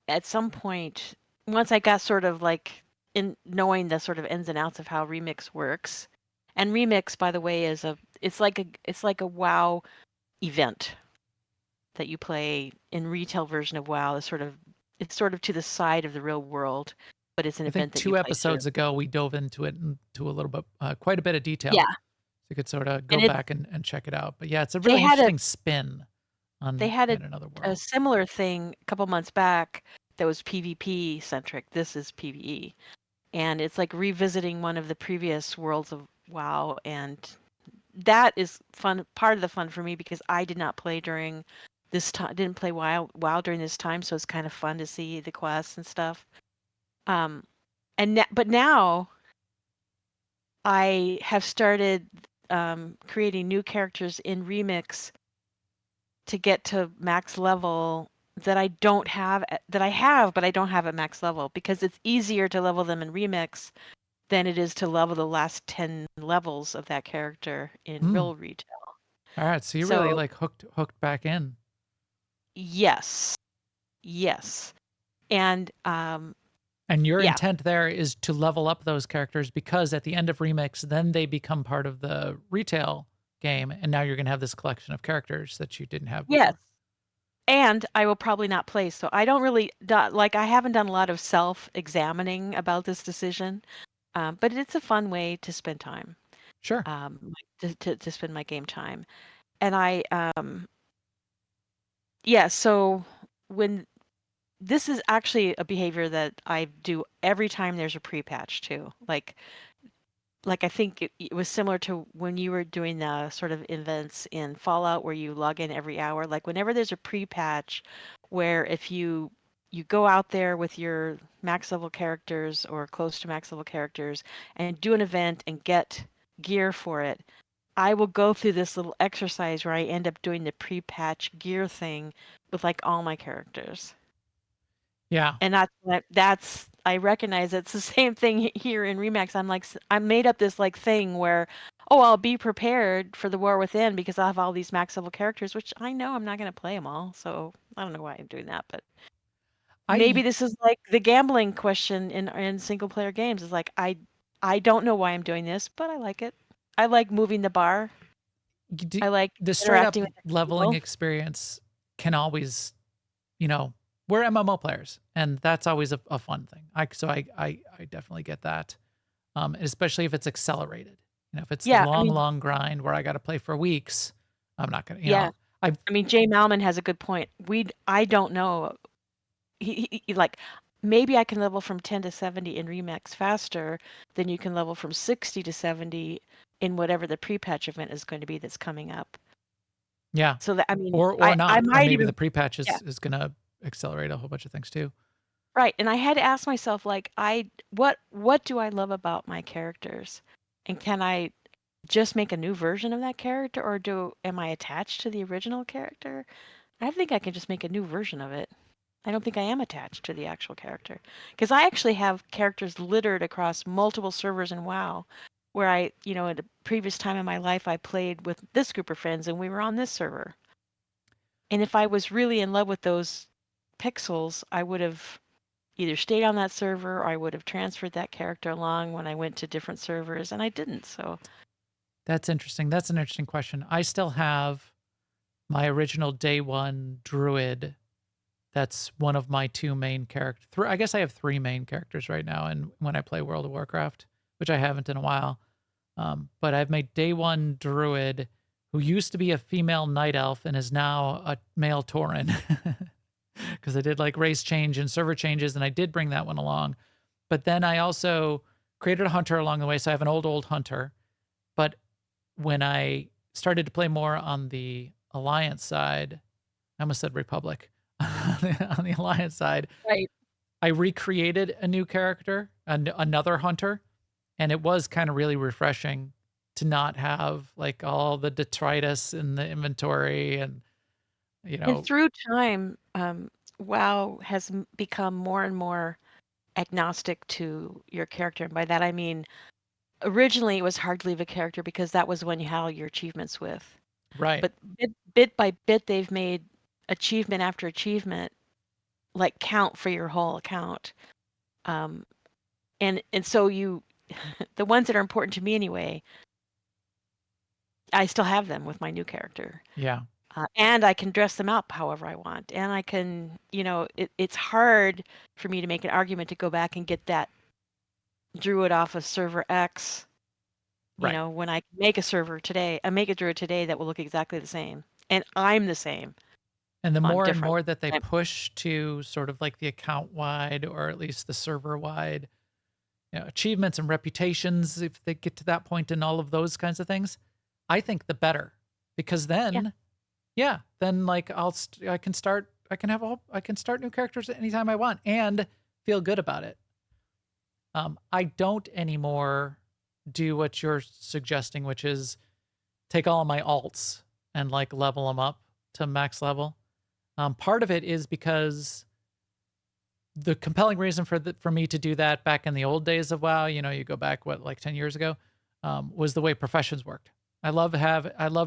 at some point, once I got sort of like in knowing the sort of ins and outs of how Remix works, and Remix, by the way, it's like a WoW event that you play in retail version of WoW. It's sort of to the side of the real world, but it's an I think event that two you play episodes through. ago, we dove into it into a little bit, quite a bit of detail. Yeah. So you could sort of go And back and check it out. But yeah, it's a They really had a- interesting spin on They had yet another a world. similar thing a couple months back that was PvP centric. This is PvE. And it's like revisiting one of the previous worlds of WoW, and that is fun. Part of the fun for me because I did not play during this time, didn't play WoW during this time, so it's kind of fun to see the quests and stuff. But now I have started creating new characters in Remix to get to max level that I don't have that I have, but I don't have at max level because it's easier to level them in Remix than it is to level the last 10 levels of that character in Hmm. real retail. All right. So you really So like hooked back in. yes, yes, and And your yeah, intent there is to level up those characters because at the end of Remix, then they become part of the retail game. And now you're going to have this collection of characters that you didn't have yes. before. And I will probably not play, so I don't really like. I haven't done a lot of self-examining about this decision, but it's a fun way to spend time, Sure. to spend my game time. And yeah. So when this is actually a behavior that I do every time there's a pre-patch too. Like I think it was similar to when you were doing the sort of events in Fallout where you log in every hour. Like whenever there's a pre-patch, where if you go out there with your max level characters or close to max level characters and do an event and get gear for it, I will go through this little exercise where I end up doing the pre-patch gear thing with like all my characters. Yeah. And that's I recognize it's the same thing here in Remax. I'm like I made up this like thing where, oh, I'll be prepared for the War Within because I have all these max level characters, which I know I'm not going to play them all. So I don't know why I'm doing that, but maybe I this is like the gambling question in single player games. Is like I don't know why I'm doing this, but I like it. I like moving the bar. I like the straight up interacting with the leveling people. experience can always, we're MMO players, and that's always a fun thing. I definitely get that, especially if it's accelerated. If it's the Yeah, I long, mean, long grind where I got to play for weeks, I'm not gonna. yeah. I I mean, Jay Malman has a good point. I don't know. Like maybe I can level from 10 to 70 in Remax faster than you can level from 60 to 70 in whatever the pre-patch event is going to be that's coming up. yeah, So that I mean, or I not, or might maybe even the pre-patch yeah, is gonna accelerate a whole bunch of things too. right. And I had to ask myself like what do I love about my characters? And can I just make a new version of that character or am I attached to the original character? I think I can just make a new version of it. I don't think I am attached to the actual character because I actually have characters littered across multiple servers in WoW where at a previous time in my life, I played with this group of friends and we were on this server. And if I was really in love with those pixels, I would have either stayed on that server or I would have transferred that character along when I went to different servers, and I didn't. So, That's interesting. That's an interesting question. I still have my original day one druid. That's one of my two main characters. I guess I have three main characters right now, and when I play World of Warcraft, which I haven't in a while. But I've made day one druid, who used to be a female night elf and is now a male tauren, because I did like race change and server changes, and I did bring that one along. But then I also created a hunter along the way, so I have an old hunter. But when I started to play more on the Alliance side, I almost said Republic. On the Alliance side, right. I recreated a new character, another hunter, and it was kind of really refreshing to not have like all the detritus in the inventory and And through time, WoW has become more and more agnostic to your character. And by that, I mean, originally it was hard to leave a character because that was when you had all your achievements with. right. But bit by bit, they've made achievement after achievement like count for your whole account. Um, and so the ones that are important to me anyway, I still have them with my new character. Yeah. And I can dress them up however I want. And I can, it's hard for me to make an argument to go back and get that druid off of server X, Right. when I make I make a druid today that will look exactly the same. And I'm the same. And the on more and different more that they I'm- push to sort of like the account wide or at least the server wide, achievements and reputations, if they get to that point and all of those kinds of things, I think the better, because then, then like I can start new characters anytime I want and feel good about it. I don't anymore do what you're suggesting, which is take all of my alts and like level them up to max level. Part of it is because the compelling reason for me to do that back in the old days of WoW, you go back like 10 years ago, was the way professions worked. I loved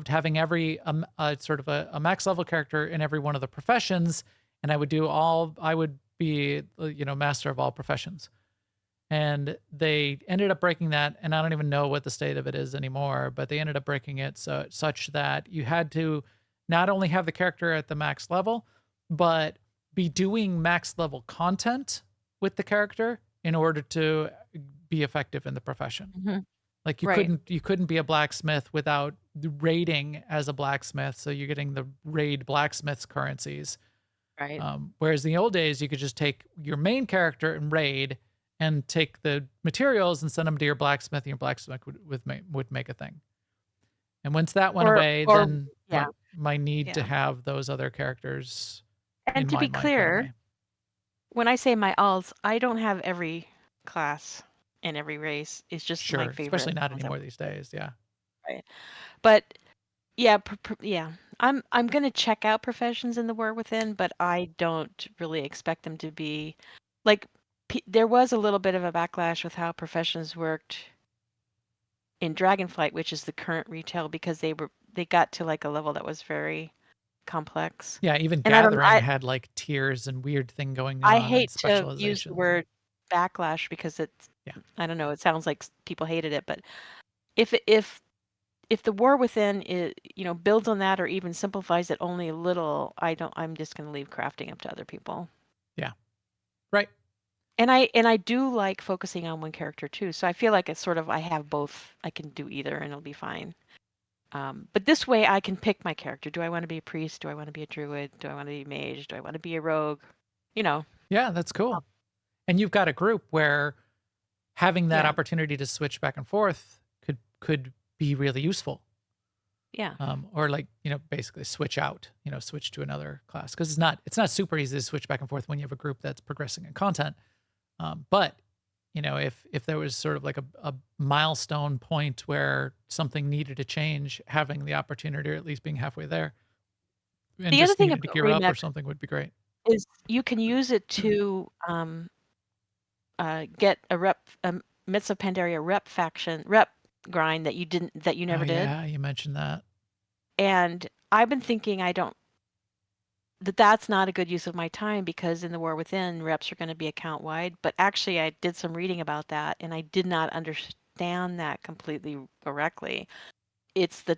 having every sort of a max level character in every one of the professions, and I would be master of all professions. And they ended up breaking that, and I don't even know what the state of it is anymore, but they ended up breaking it such that you had to not only have the character at the max level, but be doing max level content with the character in order to be effective in the profession. Mhm. Like you Right. couldn't be a blacksmith without raiding as a blacksmith, so you're getting the raid blacksmith's currencies. Right. Whereas in the old days, you could just take your main character and raid and take the materials and send them to your blacksmith, and your blacksmith would make a thing. And once that went away, Or then yeah. my need to Yeah. have those other characters And in to my be mind went clear, away. when I say my alts, I don't have every class and every race. It's just my Sure, favorite especially not ones I anymore want these to play. days. Yeah. Right. But yeah, yeah. I'm gonna check out professions in the War Within, but I don't really expect them to be like there was a little bit of a backlash with how professions worked in Dragonflight, which is the current retail, because they got to like a level that was very complex. Yeah, even And I don't Gathering had like tiers and weird thing going I on and hate to use the specializations. word backlash because Yeah. I don't know, it sounds like people hated it, but if the War Within builds on that or even simplifies it only a little, I'm just going to leave crafting up to other people. Yeah. Right. And I do like focusing on one character too. So I feel like it's sort of I have both. I can do either and it'll be fine. But this way I can pick my character. Do I want to be a priest? Do I want to be a druid? Do I want to be a mage? Do I want to be a rogue? Yeah, that's cool. And you've got a group where having that Yeah. opportunity to switch back and forth could be really useful. Yeah. Or like, basically switch out, switch to another class. Because it's not super easy to switch back and forth when you have a group that's progressing in content. But if there was sort of like a milestone point where something needed to change, having the opportunity or at least being halfway there and The other just thing needed to about gear up or remix something would be great. is you can use it to get a Myths of Pandaria rep grind that you never did. Yeah, you mentioned that. And I've been thinking that's not a good use of my time because in the War Within, reps are going to be account wide. But actually, I did some reading about that and I did not understand that completely correctly. It's the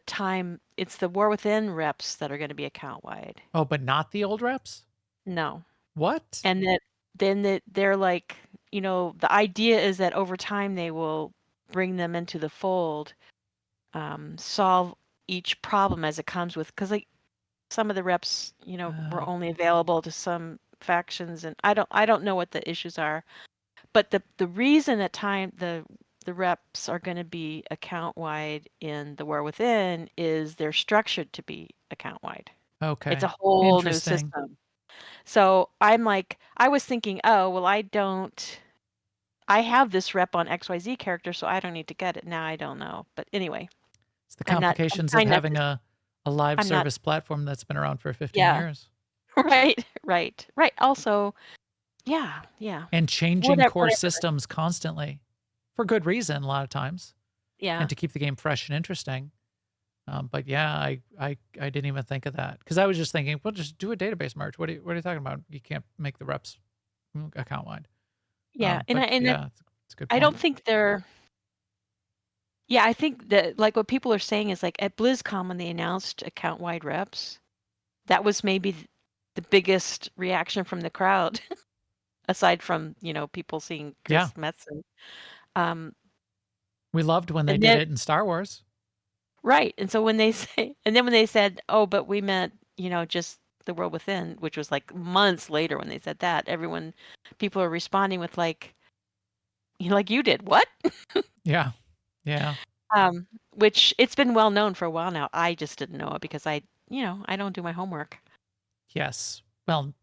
War Within reps that are going to be account wide. Oh, but not the old reps? No. What? And they're like, the idea is that over time they will bring them into the fold, solve each problem as it comes with, because like some of the reps, were only available to some factions, and I don't know what the issues are, but the reason that the reps are going to be account wide in the War Within is they're structured to be account wide. Okay. It's a whole new Interesting. system. So I'm like, I was thinking, oh, well, I have this rep on XYZ character, so I don't need to get it. Now I don't know. But anyway, It's the I'm complications of trying not having to- a live I'm not- service platform that's been around for 15 Yeah. years. right. Also, yeah. And changing core Whatever. systems constantly for good reason a lot of times. Yeah. And to keep the game fresh and interesting. But yeah, I didn't even think of that because I was just thinking, well, just do a database merge. What are you talking about? You can't make the reps account wide. Yeah. But and it's a good I point. don't think they're. Yeah, I think that like what people are saying is like at BlizzCon when they announced account wide reps, that was maybe the biggest reaction from the crowd, aside from people seeing Chris Metzen. We loved when they and did then- it in Star Wars. Right. And so when they said, oh, but we meant, just the World Within, which was like months later when they said that, people are responding with like you did. What? Yeah. Which it's been well known for a while now. I just didn't know it because I don't do my homework. Yes. Well,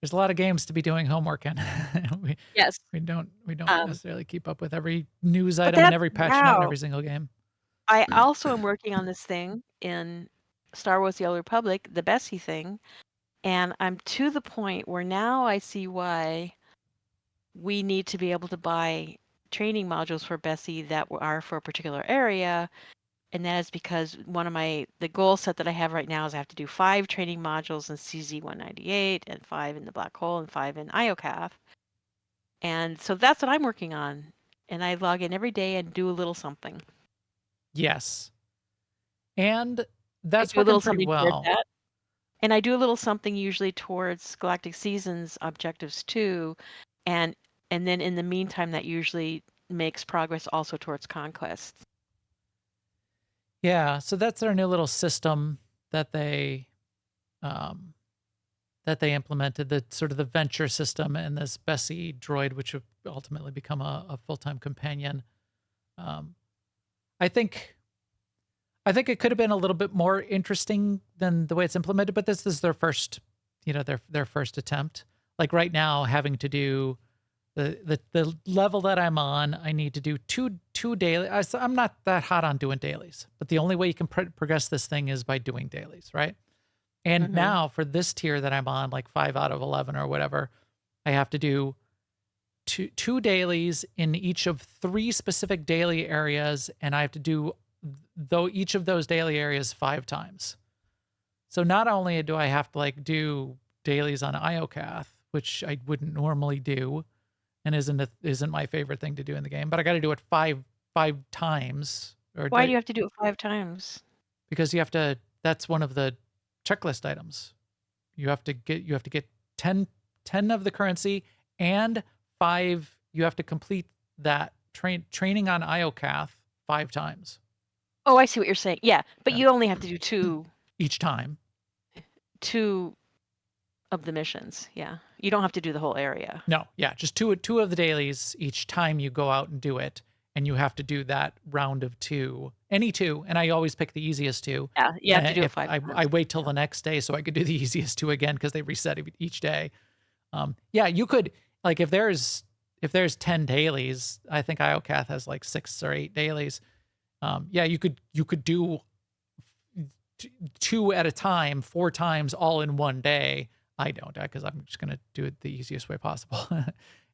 there's a lot of games to be doing homework in. Yes. We don't necessarily keep up with every news item and that's- every patch note in wow. every single game. I also am working on this thing in Star Wars: The Old Republic, the Bessie thing, and I'm to the point where now I see why we need to be able to buy training modules for Bessie that are for a particular area. And that is because the goal set that I have right now is I have to do 5 training modules in CZ-198 and 5 in the Black Hole and 5 in IOCAF. And so that's what I'm working on. And I log in every day and do a little something. Yes. And that's I do a working little pretty something towards well. that. And I do a little something usually towards Galactic Seasons objectives too. And then in the meantime, that usually makes progress also towards Conquest. Yeah, so that's their new little system that they implemented, the sort of the venture system, and this Bessie droid, which would ultimately become a full-time companion. I think it could have been a little bit more interesting than the way it's implemented, but this is their first, their first attempt. Like right now, having to do the level that I'm on, I need to do two daily. I'm not that hot on doing dailies, but the only way you can progress this thing is by doing dailies, right? And now for this tier that I'm on, like 5 out of 11 or whatever, I have to do two dailies in each of 3 specific daily areas, and I have to do each of those daily areas 5 times. So not only do I have to like do dailies on IOCAF, which I wouldn't normally do, and isn't my favorite thing to do in the game, but I got to do it five times. Why do you have to do it 5 times? Because you have to. That's one of the checklist items. You have to get 10 of the currency, and 5. You have to complete that training on IOCAF 5 times. Oh, I see what you're saying. Yeah, but Yeah. you only have to do 2 each time. 2 of the missions. Yeah, you don't have to do the whole area. No, yeah, just two of the dailies each time you go out and do it, and you have to do that round of 2, any 2, and I always pick the easiest 2. Yeah, you have to do it If 5 times. I wait till the next day so I could do the easiest 2 again because they reset each day. Yeah, you could, like, if there's 10 dailies, I think IOCAF has like 6 or 8 dailies. Yeah, you could do 2 at a time, 4 times, all in one day. I don't, because I'm just gonna do it the easiest way possible,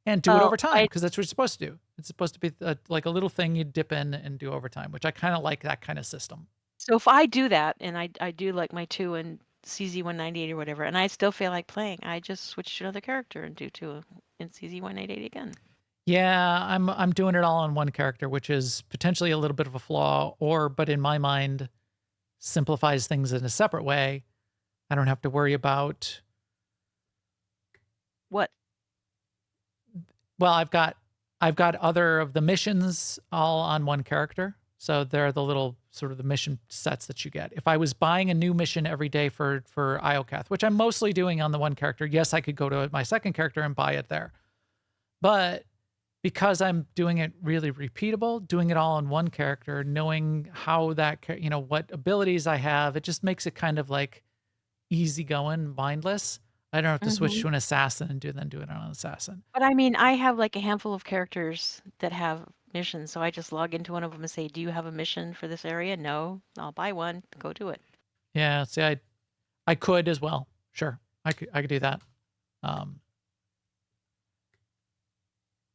and do it over time because that's what you're supposed to do. It's supposed to be like a little thing you dip in and do over time, which I kind of like that kind of system. So if I do that, and I do like my 2 in CZ-198 or whatever, and I still feel like playing, I just switch to another character and do 2 in CZ-188 again. Yeah, I'm doing it all on one character, which is potentially a little bit of a flaw, but in my mind, simplifies things in a separate way. I don't have to worry about What? Well, I've got other of the missions all on one character. So they're the little sort of the mission sets that you get. If I was buying a new mission every day for IOCAF, which I'm mostly doing on the one character, yes, I could go to my second character and buy it there. But because I'm doing it really repeatable, doing it all on one character, knowing how that, what abilities I have, it just makes it kind of like easygoing, mindless. I don't have to switch to an assassin and then do it on an assassin. But I mean, I have like a handful of characters that have missions, so I just log into one of them and say, "Do you have a mission for this area?" No, I'll buy one. Go do it. Yeah, see, I could as well. Sure, I could do that.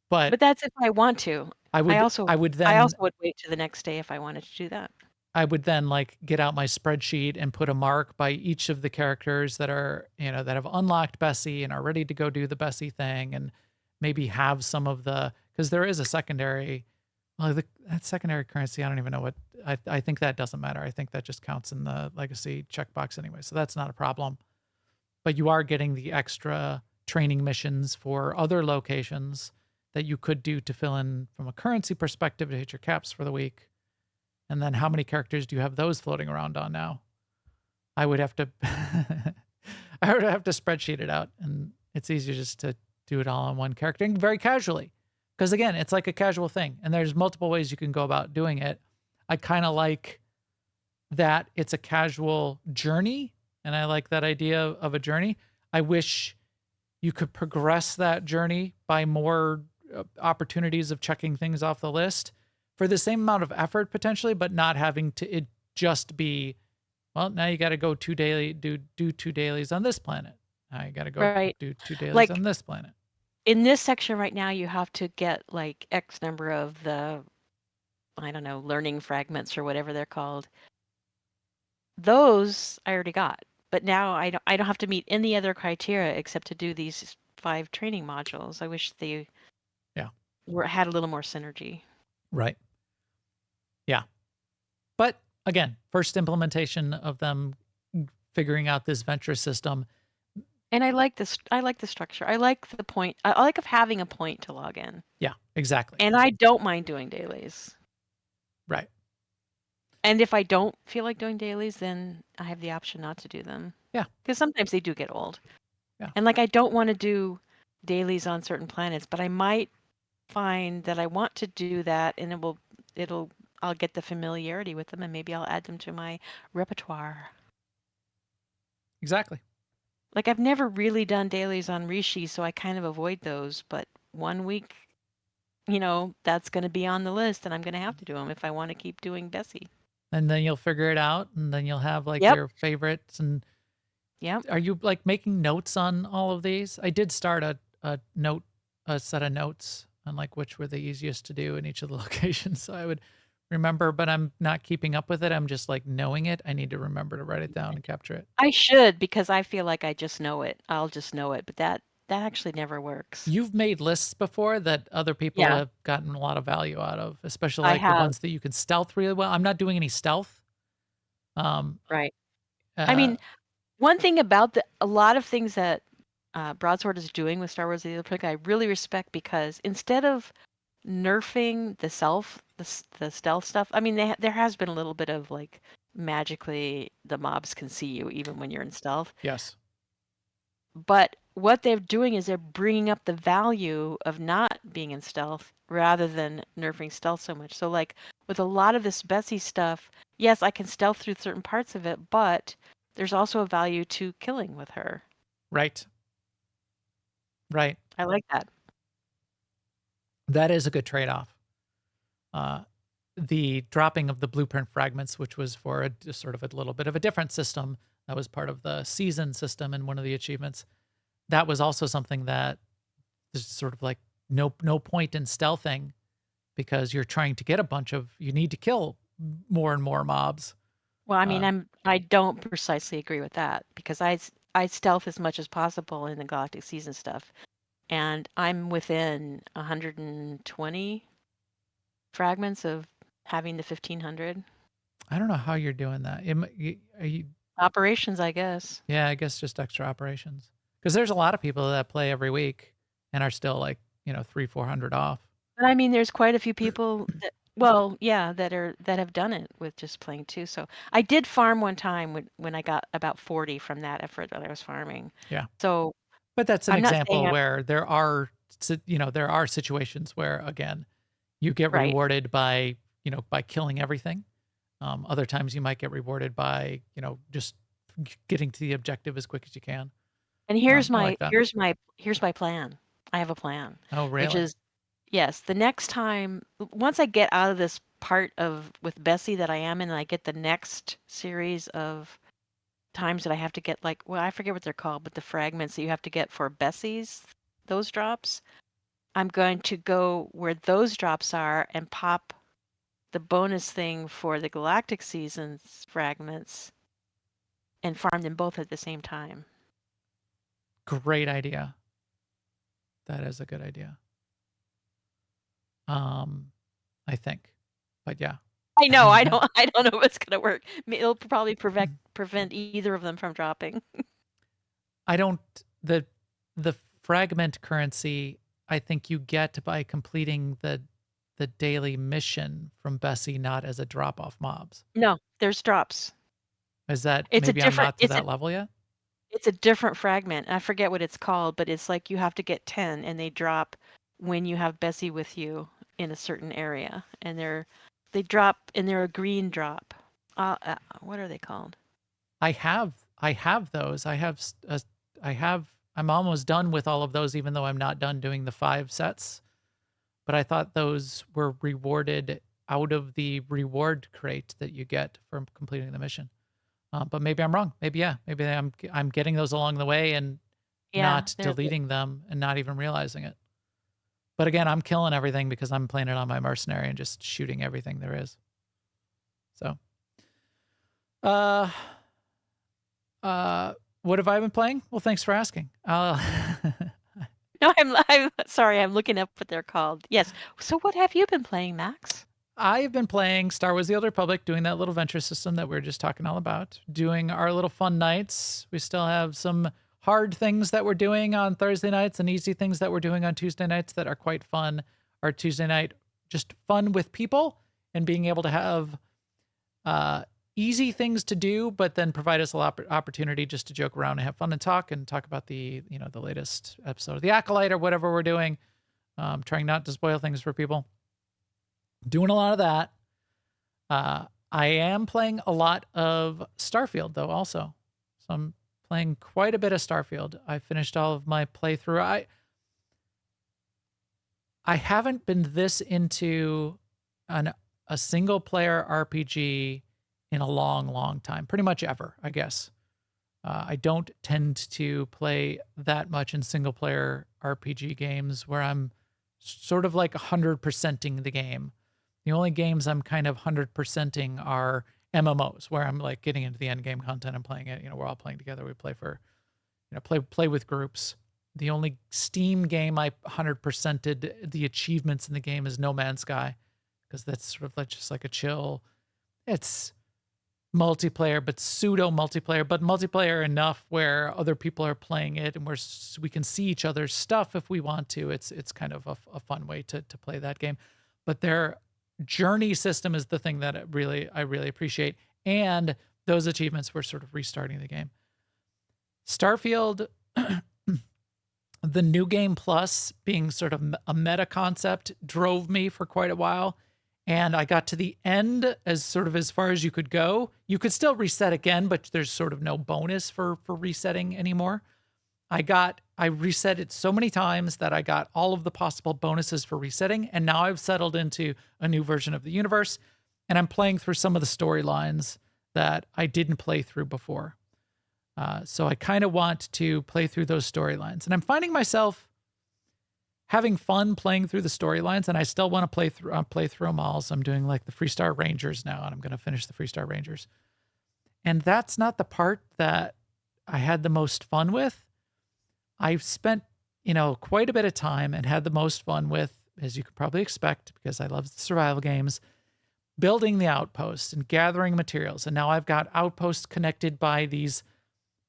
But that's if I want to. I would also would wait to the next day if I wanted to do that. I would then like get out my spreadsheet and put a mark by each of the characters that are, that have unlocked Bessie and are ready to go do the Bessie thing, and maybe have some of because there is a secondary, that secondary currency. I don't even know what, I think that doesn't matter. I think that just counts in the legacy checkbox anyway. So that's not a problem, but you are getting the extra training missions for other locations that you could do to fill in from a currency perspective to hit your caps for the week. And then how many characters do you have those floating around on now? I would have to spreadsheet it out, and it's easier just to do it all on one character and very casually. Because again, it's like a casual thing, and there's multiple ways you can go about doing it. I kind of like that it's a casual journey, and I like that idea of a journey. I wish you could progress that journey by more opportunities of checking things off the list for the same amount of effort potentially, but not having to it just be well, now you got to go do 2 dailies on this planet. Now you got to go Right. do 2 dailies Like on this planet. in this section right now, you have to get like X number of the, I don't know, learning fragments or whatever they're called. Those I already got, but now I don't have to meet any other criteria except to do these 5 training modules. I wish they Yeah. had a little more synergy. Right. Yeah. But again, first implementation of them figuring out this venture system. And I like this. I like the structure. I like the point. I like of having a point to log in. Yeah, exactly. And I don't mind doing dailies. Right. And if I don't feel like doing dailies, then I have the option not to do them. Yeah. Because sometimes they do get old. Yeah. And like I don't want to do dailies on certain planets, but I might find that I want to do that, and I'll get the familiarity with them, and maybe I'll add them to my repertoire. Exactly. Like I've never really done dailies on Rishi, so I kind of avoid those. But one week, that's going to be on the list, and I'm going to have to do them if I want to keep doing Bessie. And then you'll figure it out, and then you'll have like Yep. your favorites. And Yep. are you like making notes on all of these? I did start a set of notes on like which were the easiest to do in each of the locations, so I would remember. But I'm not keeping up with it. I'm just like knowing it. I need to remember to write it down and capture it. I should, because I feel like I just know it. I'll just know it, but that actually never works. You've made lists before that other people Yeah. have gotten a lot of value out of, especially I like the have. ones that you can stealth really well. I'm not doing any stealth. Right. I mean, one thing about a lot of things that Broadsword is doing with Star Wars: The Republic, I really respect, because instead of nerfing the stealth stuff, I mean, there has been a little bit of like magically the mobs can see you even when you're in stealth. yes, But what they're doing is they're bringing up the value of not being in stealth rather than nerfing stealth so much. So like with a lot of this Bessie stuff, yes, I can stealth through certain parts of it, but there's also a value to killing with her. right. I like that. That is a good trade-off. The dropping of the blueprint fragments, which was for just sort of a little bit of a different system, that was part of the season system and one of the achievements. That was also something that is sort of like no point in stealthing, because you're trying to get you need to kill more and more mobs. Well, I mean, I don't precisely agree with that, because I stealth as much as possible in the Galactic Season stuff, and I'm within 120 fragments of having the 1500 I don't know how you're doing that. Are you? operations, I guess. Yeah, I guess just extra operations. Because there's a lot of people that play every week and are still like 300-400 off. But I mean, there's quite a few people that have done it with just playing two. So I did farm one time when I got about 40 from that effort that I was farming. Yeah. So, But that's an I'm not example saying where there are situations where, again, you get Right. rewarded by killing everything. Other times you might get rewarded by just getting to the objective as quick as you can. And here's I my like that. here's my plan. I have a plan, Oh, really? which is, yes, the next time, once I get out of this part with Bessie that I am in, and I get the next series of times that I have to get, like, well, I forget what they're called, but the fragments that you have to get for Bessie's, those drops, I'm going to go where those drops are and pop the bonus thing for the Galactic Seasons fragments and farm them both at the same time. Great idea. That is a good idea. I think, but yeah. I know. I don't know if it's gonna work. It'll probably prevent either of them from dropping. I don't the fragment currency I think you get by completing the daily mission from Bessie, not as a drop off mobs. No, there's drops. Is that It's a maybe I'm different- not to it's a- that level yet? It's a different fragment. I forget what it's called, but it's like you have to get 10, and they drop when you have Bessie with you in a certain area, and they drop, and they're a green drop. What are they called? I have those. I'm almost done with all of those, even though I'm not done doing the 5 sets. But I thought those were rewarded out of the reward crate that you get from completing the mission. But maybe I'm wrong. Maybe I'm getting those along the way and Yeah, not deleting them and not even realizing it. But again, I'm killing everything because I'm playing it on my mercenary and just shooting everything there is. So, what have I been playing? Well, thanks for asking. No, I'm sorry. I'm looking up what they're called. Yes. So what have you been playing, Max? I've been playing Star Wars: The Old Republic, doing that little venture system that we were just talking all about, doing our little fun nights. We still have some hard things that we're doing on Thursday nights and easy things that we're doing on Tuesday nights that are quite fun. Our Tuesday night, just fun with people and being able to have easy things to do, but then provide us a lot of opportunity just to joke around and have fun and talk about the latest episode of The Acolyte or whatever we're doing. Trying not to spoil things for people. Doing a lot of that. I am playing a lot of Starfield though also. So I'm playing quite a bit of Starfield. I finished all of my playthrough. I haven't been this into a single player RPG in a long, long time. Pretty much ever, I guess. I don't tend to play that much in single player RPG games where I'm sort of like 100%ing the game. The only games I'm kind of 100%ing are MMOs, where I'm like getting into the end game content and playing it. We're all playing together. We play for, play with groups. The only Steam game I 100%ed the achievements in the game is No Man's Sky, because that's sort of like just like a chill. It's multiplayer, but pseudo multiplayer, but multiplayer enough where other people are playing it and we can see each other's stuff if we want to. It's kind of a fun way to play that game. But their journey system is the thing that I really appreciate. And those achievements were sort of restarting the game. Starfield, the new game plus being sort of a meta concept drove me for quite a while. And I got to the end as far as you could go. You could still reset again, but there's sort of no bonus for resetting anymore. I reset it so many times that I got all of the possible bonuses for resetting. And now I've settled into a new version of the universe. And I'm playing through some of the storylines that I didn't play through before. So I kind of want to play through those storylines. And I'm finding myself having fun playing through the storylines, and I still want to play through them all. So I'm doing like the Freestar Rangers now, and I'm going to finish the Freestar Rangers. And that's not the part that I had the most fun with. I've spent, quite a bit of time and had the most fun with, as you could probably expect, because I love the survival games, building the outposts and gathering materials. And now I've got outposts connected by these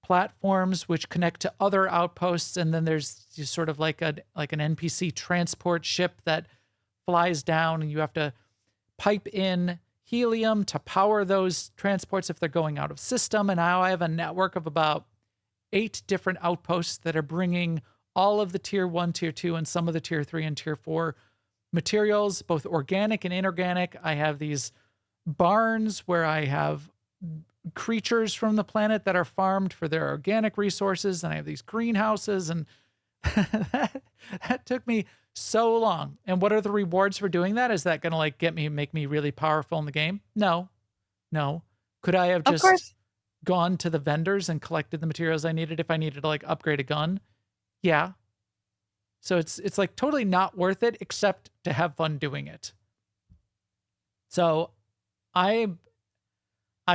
platforms which connect to other outposts, and then there's just sort of like an NPC transport ship that flies down, and you have to pipe in helium to power those transports if they're going out of system. And now I have a network of about 8 different outposts that are bringing all of the tier 1, tier 2, and some of the tier 3 and tier 4 materials, both organic and inorganic. I have these barns where I have creatures from the planet that are farmed for their organic resources, and I have these greenhouses, and that took me so long. And what are the rewards for doing that? Is that going to make me really powerful in the game? No. Could I have just gone to the vendors and collected the materials I needed if I needed to upgrade a gun? Yeah. So it's like totally not worth it, except to have fun doing it. So I've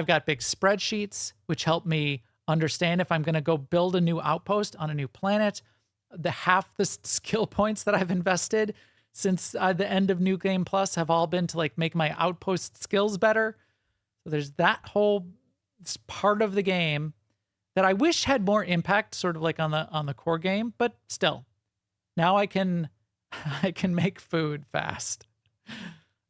got big spreadsheets, which help me understand if I'm going to go build a new outpost on a new planet. Half the skill points that I've invested since the end of New Game Plus have all been to make my outpost skills better. So there's that whole part of the game that I wish had more impact, sort of on the core game, but still, now I can make food fast,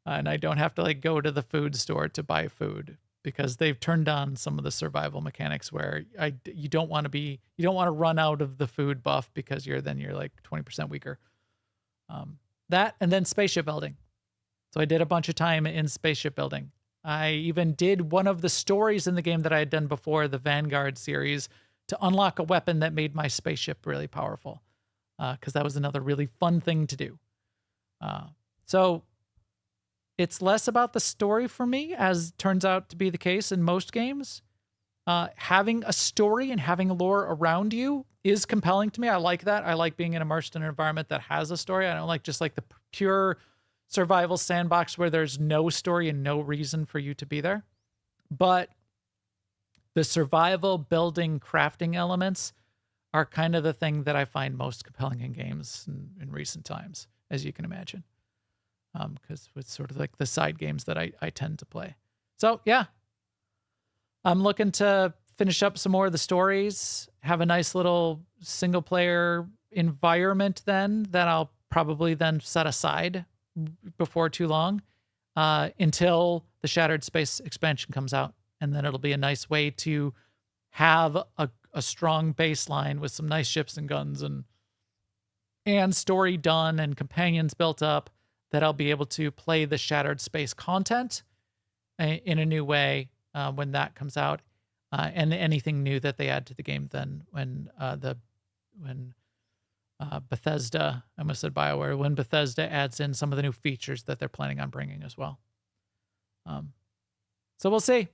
and I don't have to go to the food store to buy food, because they've turned on some of the survival mechanics where you don't want to run out of the food buff, because you're 20% weaker. That, and then spaceship building. So I did a bunch of time in spaceship building. I even did one of the stories in the game that I had done before, the Vanguard series, to unlock a weapon that made my spaceship really powerful, because that was another really fun thing to do. So it's less about the story for me, as turns out to be the case in most games. having a story and having lore around you is compelling to me. I like that. I like being immersed in an environment that has a story. I don't like just like the pure survival sandbox where there's no story and no reason for you to be there. But the survival, building, crafting elements are kind of the thing that I find most compelling in games in recent times, as you can imagine. Because it's sort of like the side games that I tend to play. So yeah, I'm looking to finish up some more of the stories, have a nice little single player environment then that I'll probably then set aside before too long until the Shattered Space expansion comes out. And then it'll be a nice way to have a strong baseline with some nice ships and guns and story done and companions built up that I'll be able to play the Shattered Space content in a new way when that comes out. And anything new that they add to the game then when Bethesda, I almost said BioWare, when Bethesda adds in some of the new features that they're planning on bringing as well. So we'll see.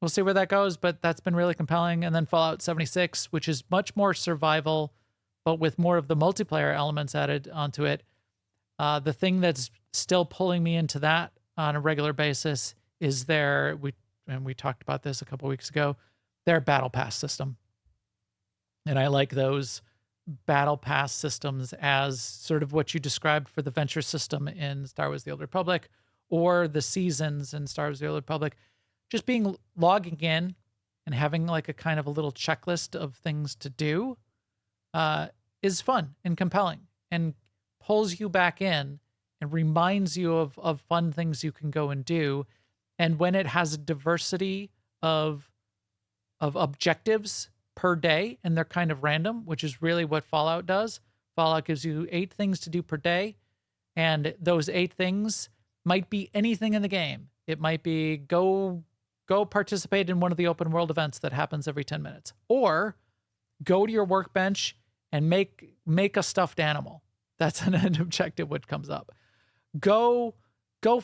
We'll see where that goes, but that's been really compelling. And then Fallout 76, which is much more survival, but with more of the multiplayer elements added onto it. The thing that's still pulling me into that on a regular basis is we talked about this a couple weeks ago, their battle pass system. And I like those battle pass systems as sort of what you described for the venture system in Star Wars: The Old Republic or the seasons in Star Wars: The Old Republic. Just logging in and having like a kind of a little checklist of things to do is fun and compelling and pulls you back in and reminds you of fun things you can go and do. And when it has a diversity of objectives per day and they're kind of random, which is really what Fallout does. Fallout gives you 8 things to do per day. And those 8 things might be anything in the game. It might be go participate in one of the open world events that happens every 10 minutes, or go to your workbench and make a stuffed animal. That's an objective which comes up. Go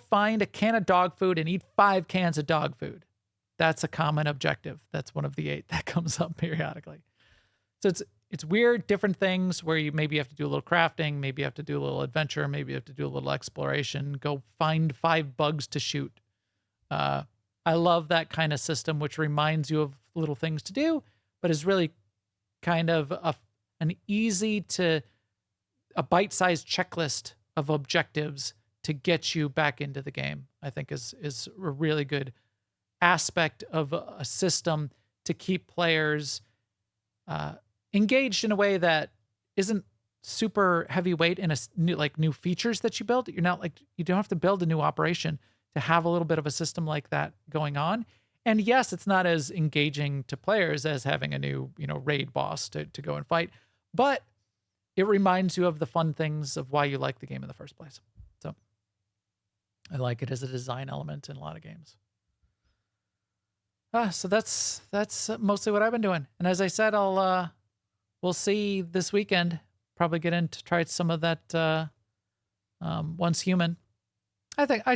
find a can of dog food and eat 5 cans of dog food. That's a common objective. That's one of the 8 that comes up periodically. So it's weird, different things where you maybe have to do a little crafting, maybe you have to do a little adventure, maybe you have to do a little exploration, go find 5 bugs to shoot. I love that kind of system, which reminds you of little things to do, but is really kind of a bite-sized checklist of objectives to get you back into the game. I think is a really good aspect of a system to keep players engaged in a way that isn't super heavyweight in new features that you build. You don't have to build a new operation to have a little bit of a system like that going on. And yes, it's not as engaging to players as having a new, raid boss to go and fight, but it reminds you of the fun things of why you like the game in the first place. So I like it as a design element in a lot of games. So that's mostly what I've been doing. And as I said, we'll see this weekend, probably get in to try some of that Once Human. I think I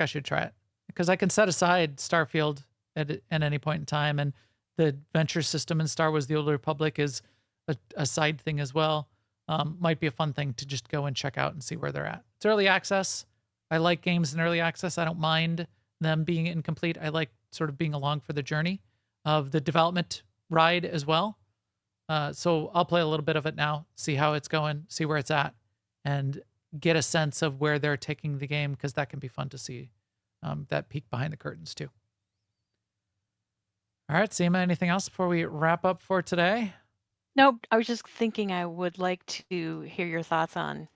should try it because I can set aside Starfield at any point in time, and the adventure system in Star Wars: The Old Republic is a side thing as well. Might be a fun thing to just go and check out and see where they're at. It's early access. I like games in early access. I don't mind them being incomplete. I like sort of being along for the journey of the development ride as well. So I'll play a little bit of it now, see how it's going, see where it's at, and get a sense of where they're taking the game, because that can be fun to see, that peek behind the curtains too. All right, Sema, anything else before we wrap up for today? Nope. I was just thinking I would like to hear your thoughts on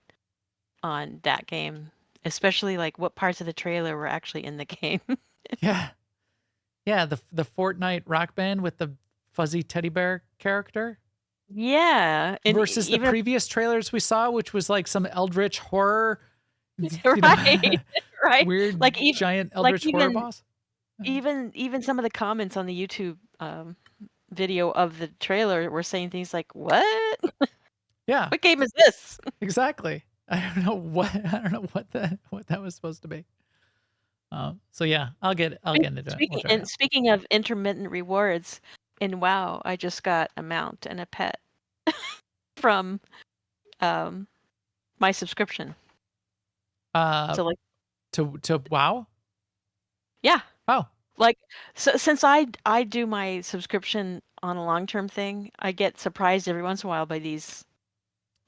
that game, especially like what parts of the trailer were actually in the game. Yeah, the Fortnite rock band with the fuzzy teddy bear character. Yeah, and versus the previous trailers we saw, which was like some eldritch horror, right, right, weird like giant eldritch horror boss. Even some of the comments on the YouTube video of the trailer were saying things like, "What? Yeah, what game is this?" Exactly. I don't know what that was supposed to be. So yeah, I'll get into it. And speaking of intermittent rewards, in WoW, I just got a mount and a pet from my subscription. So like, to WoW. yeah, Oh, like so since I do my subscription on a long-term thing, I get surprised every once in a while by these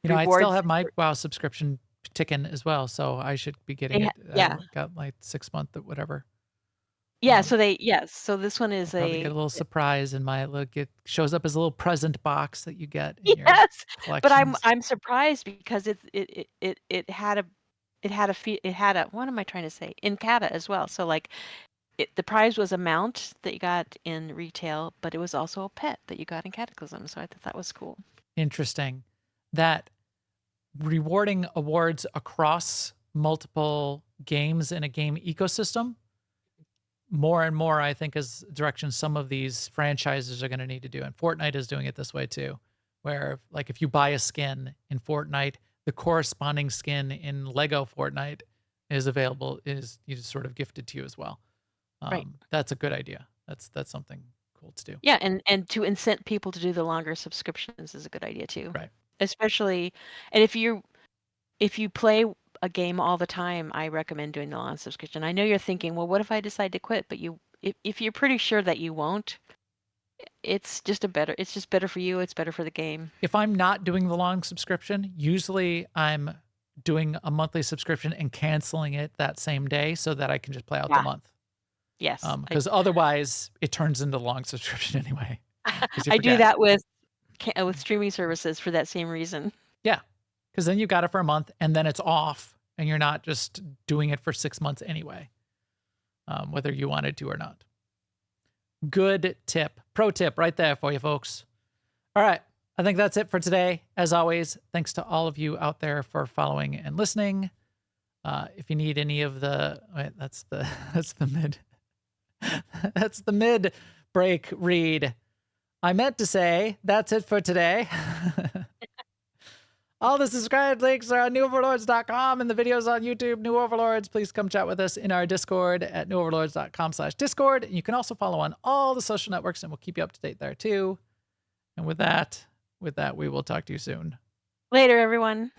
I still rewards. have my WoW subscription ticking as well, so I should be getting it. Yeah. I got like 6 month or whatever. Yeah, so so this one is Probably get a little surprise in my look. It shows up as a little present box that you get in your yes, but collections. I'm surprised because it had a what am I trying to say? In Kata as well. So like the prize was a mount that you got in retail, but it was also a pet that you got in Cataclysm. So I thought that was cool. Interesting. That rewarding awards across multiple games in a game ecosystem, more and more, I think, is the direction some of these franchises are going to need to do. And Fortnite is doing it this way too, where like if you buy a skin in Fortnite, the corresponding skin in Lego Fortnite is available, is sort of gifted to you as well. Right. That's a good idea. That's something cool to do. Yeah, and to incent people to do the longer subscriptions is a good idea too. Right. Especially, and if you play a game all the time, I recommend doing the long subscription. I know you're thinking, well, what if I decide to quit? But if you're pretty sure that you won't, it's just better for you. It's better for the game. If I'm not doing the long subscription, usually I'm doing a monthly subscription and canceling it that same day so that I can just play out the month. Yes. Because otherwise it turns into a long subscription anyway. I do that with streaming services for that same reason. Yeah. Because then you got it for a month and then it's off and you're not just doing it for 6 months anyway, whether you wanted to or not. Good tip. Pro tip right there for you folks. All right. I think that's it for today. As always, thanks to all of you out there for following and listening. If you need any of that's the mid break read. I meant to say that's it for today. All the subscribe links are on newoverlords.com and the videos on YouTube, New Overlords. Please come chat with us in our Discord at newoverlords.com/Discord. And you can also follow on all the social networks and we'll keep you up to date there too. And with that, we will talk to you soon. Later, everyone.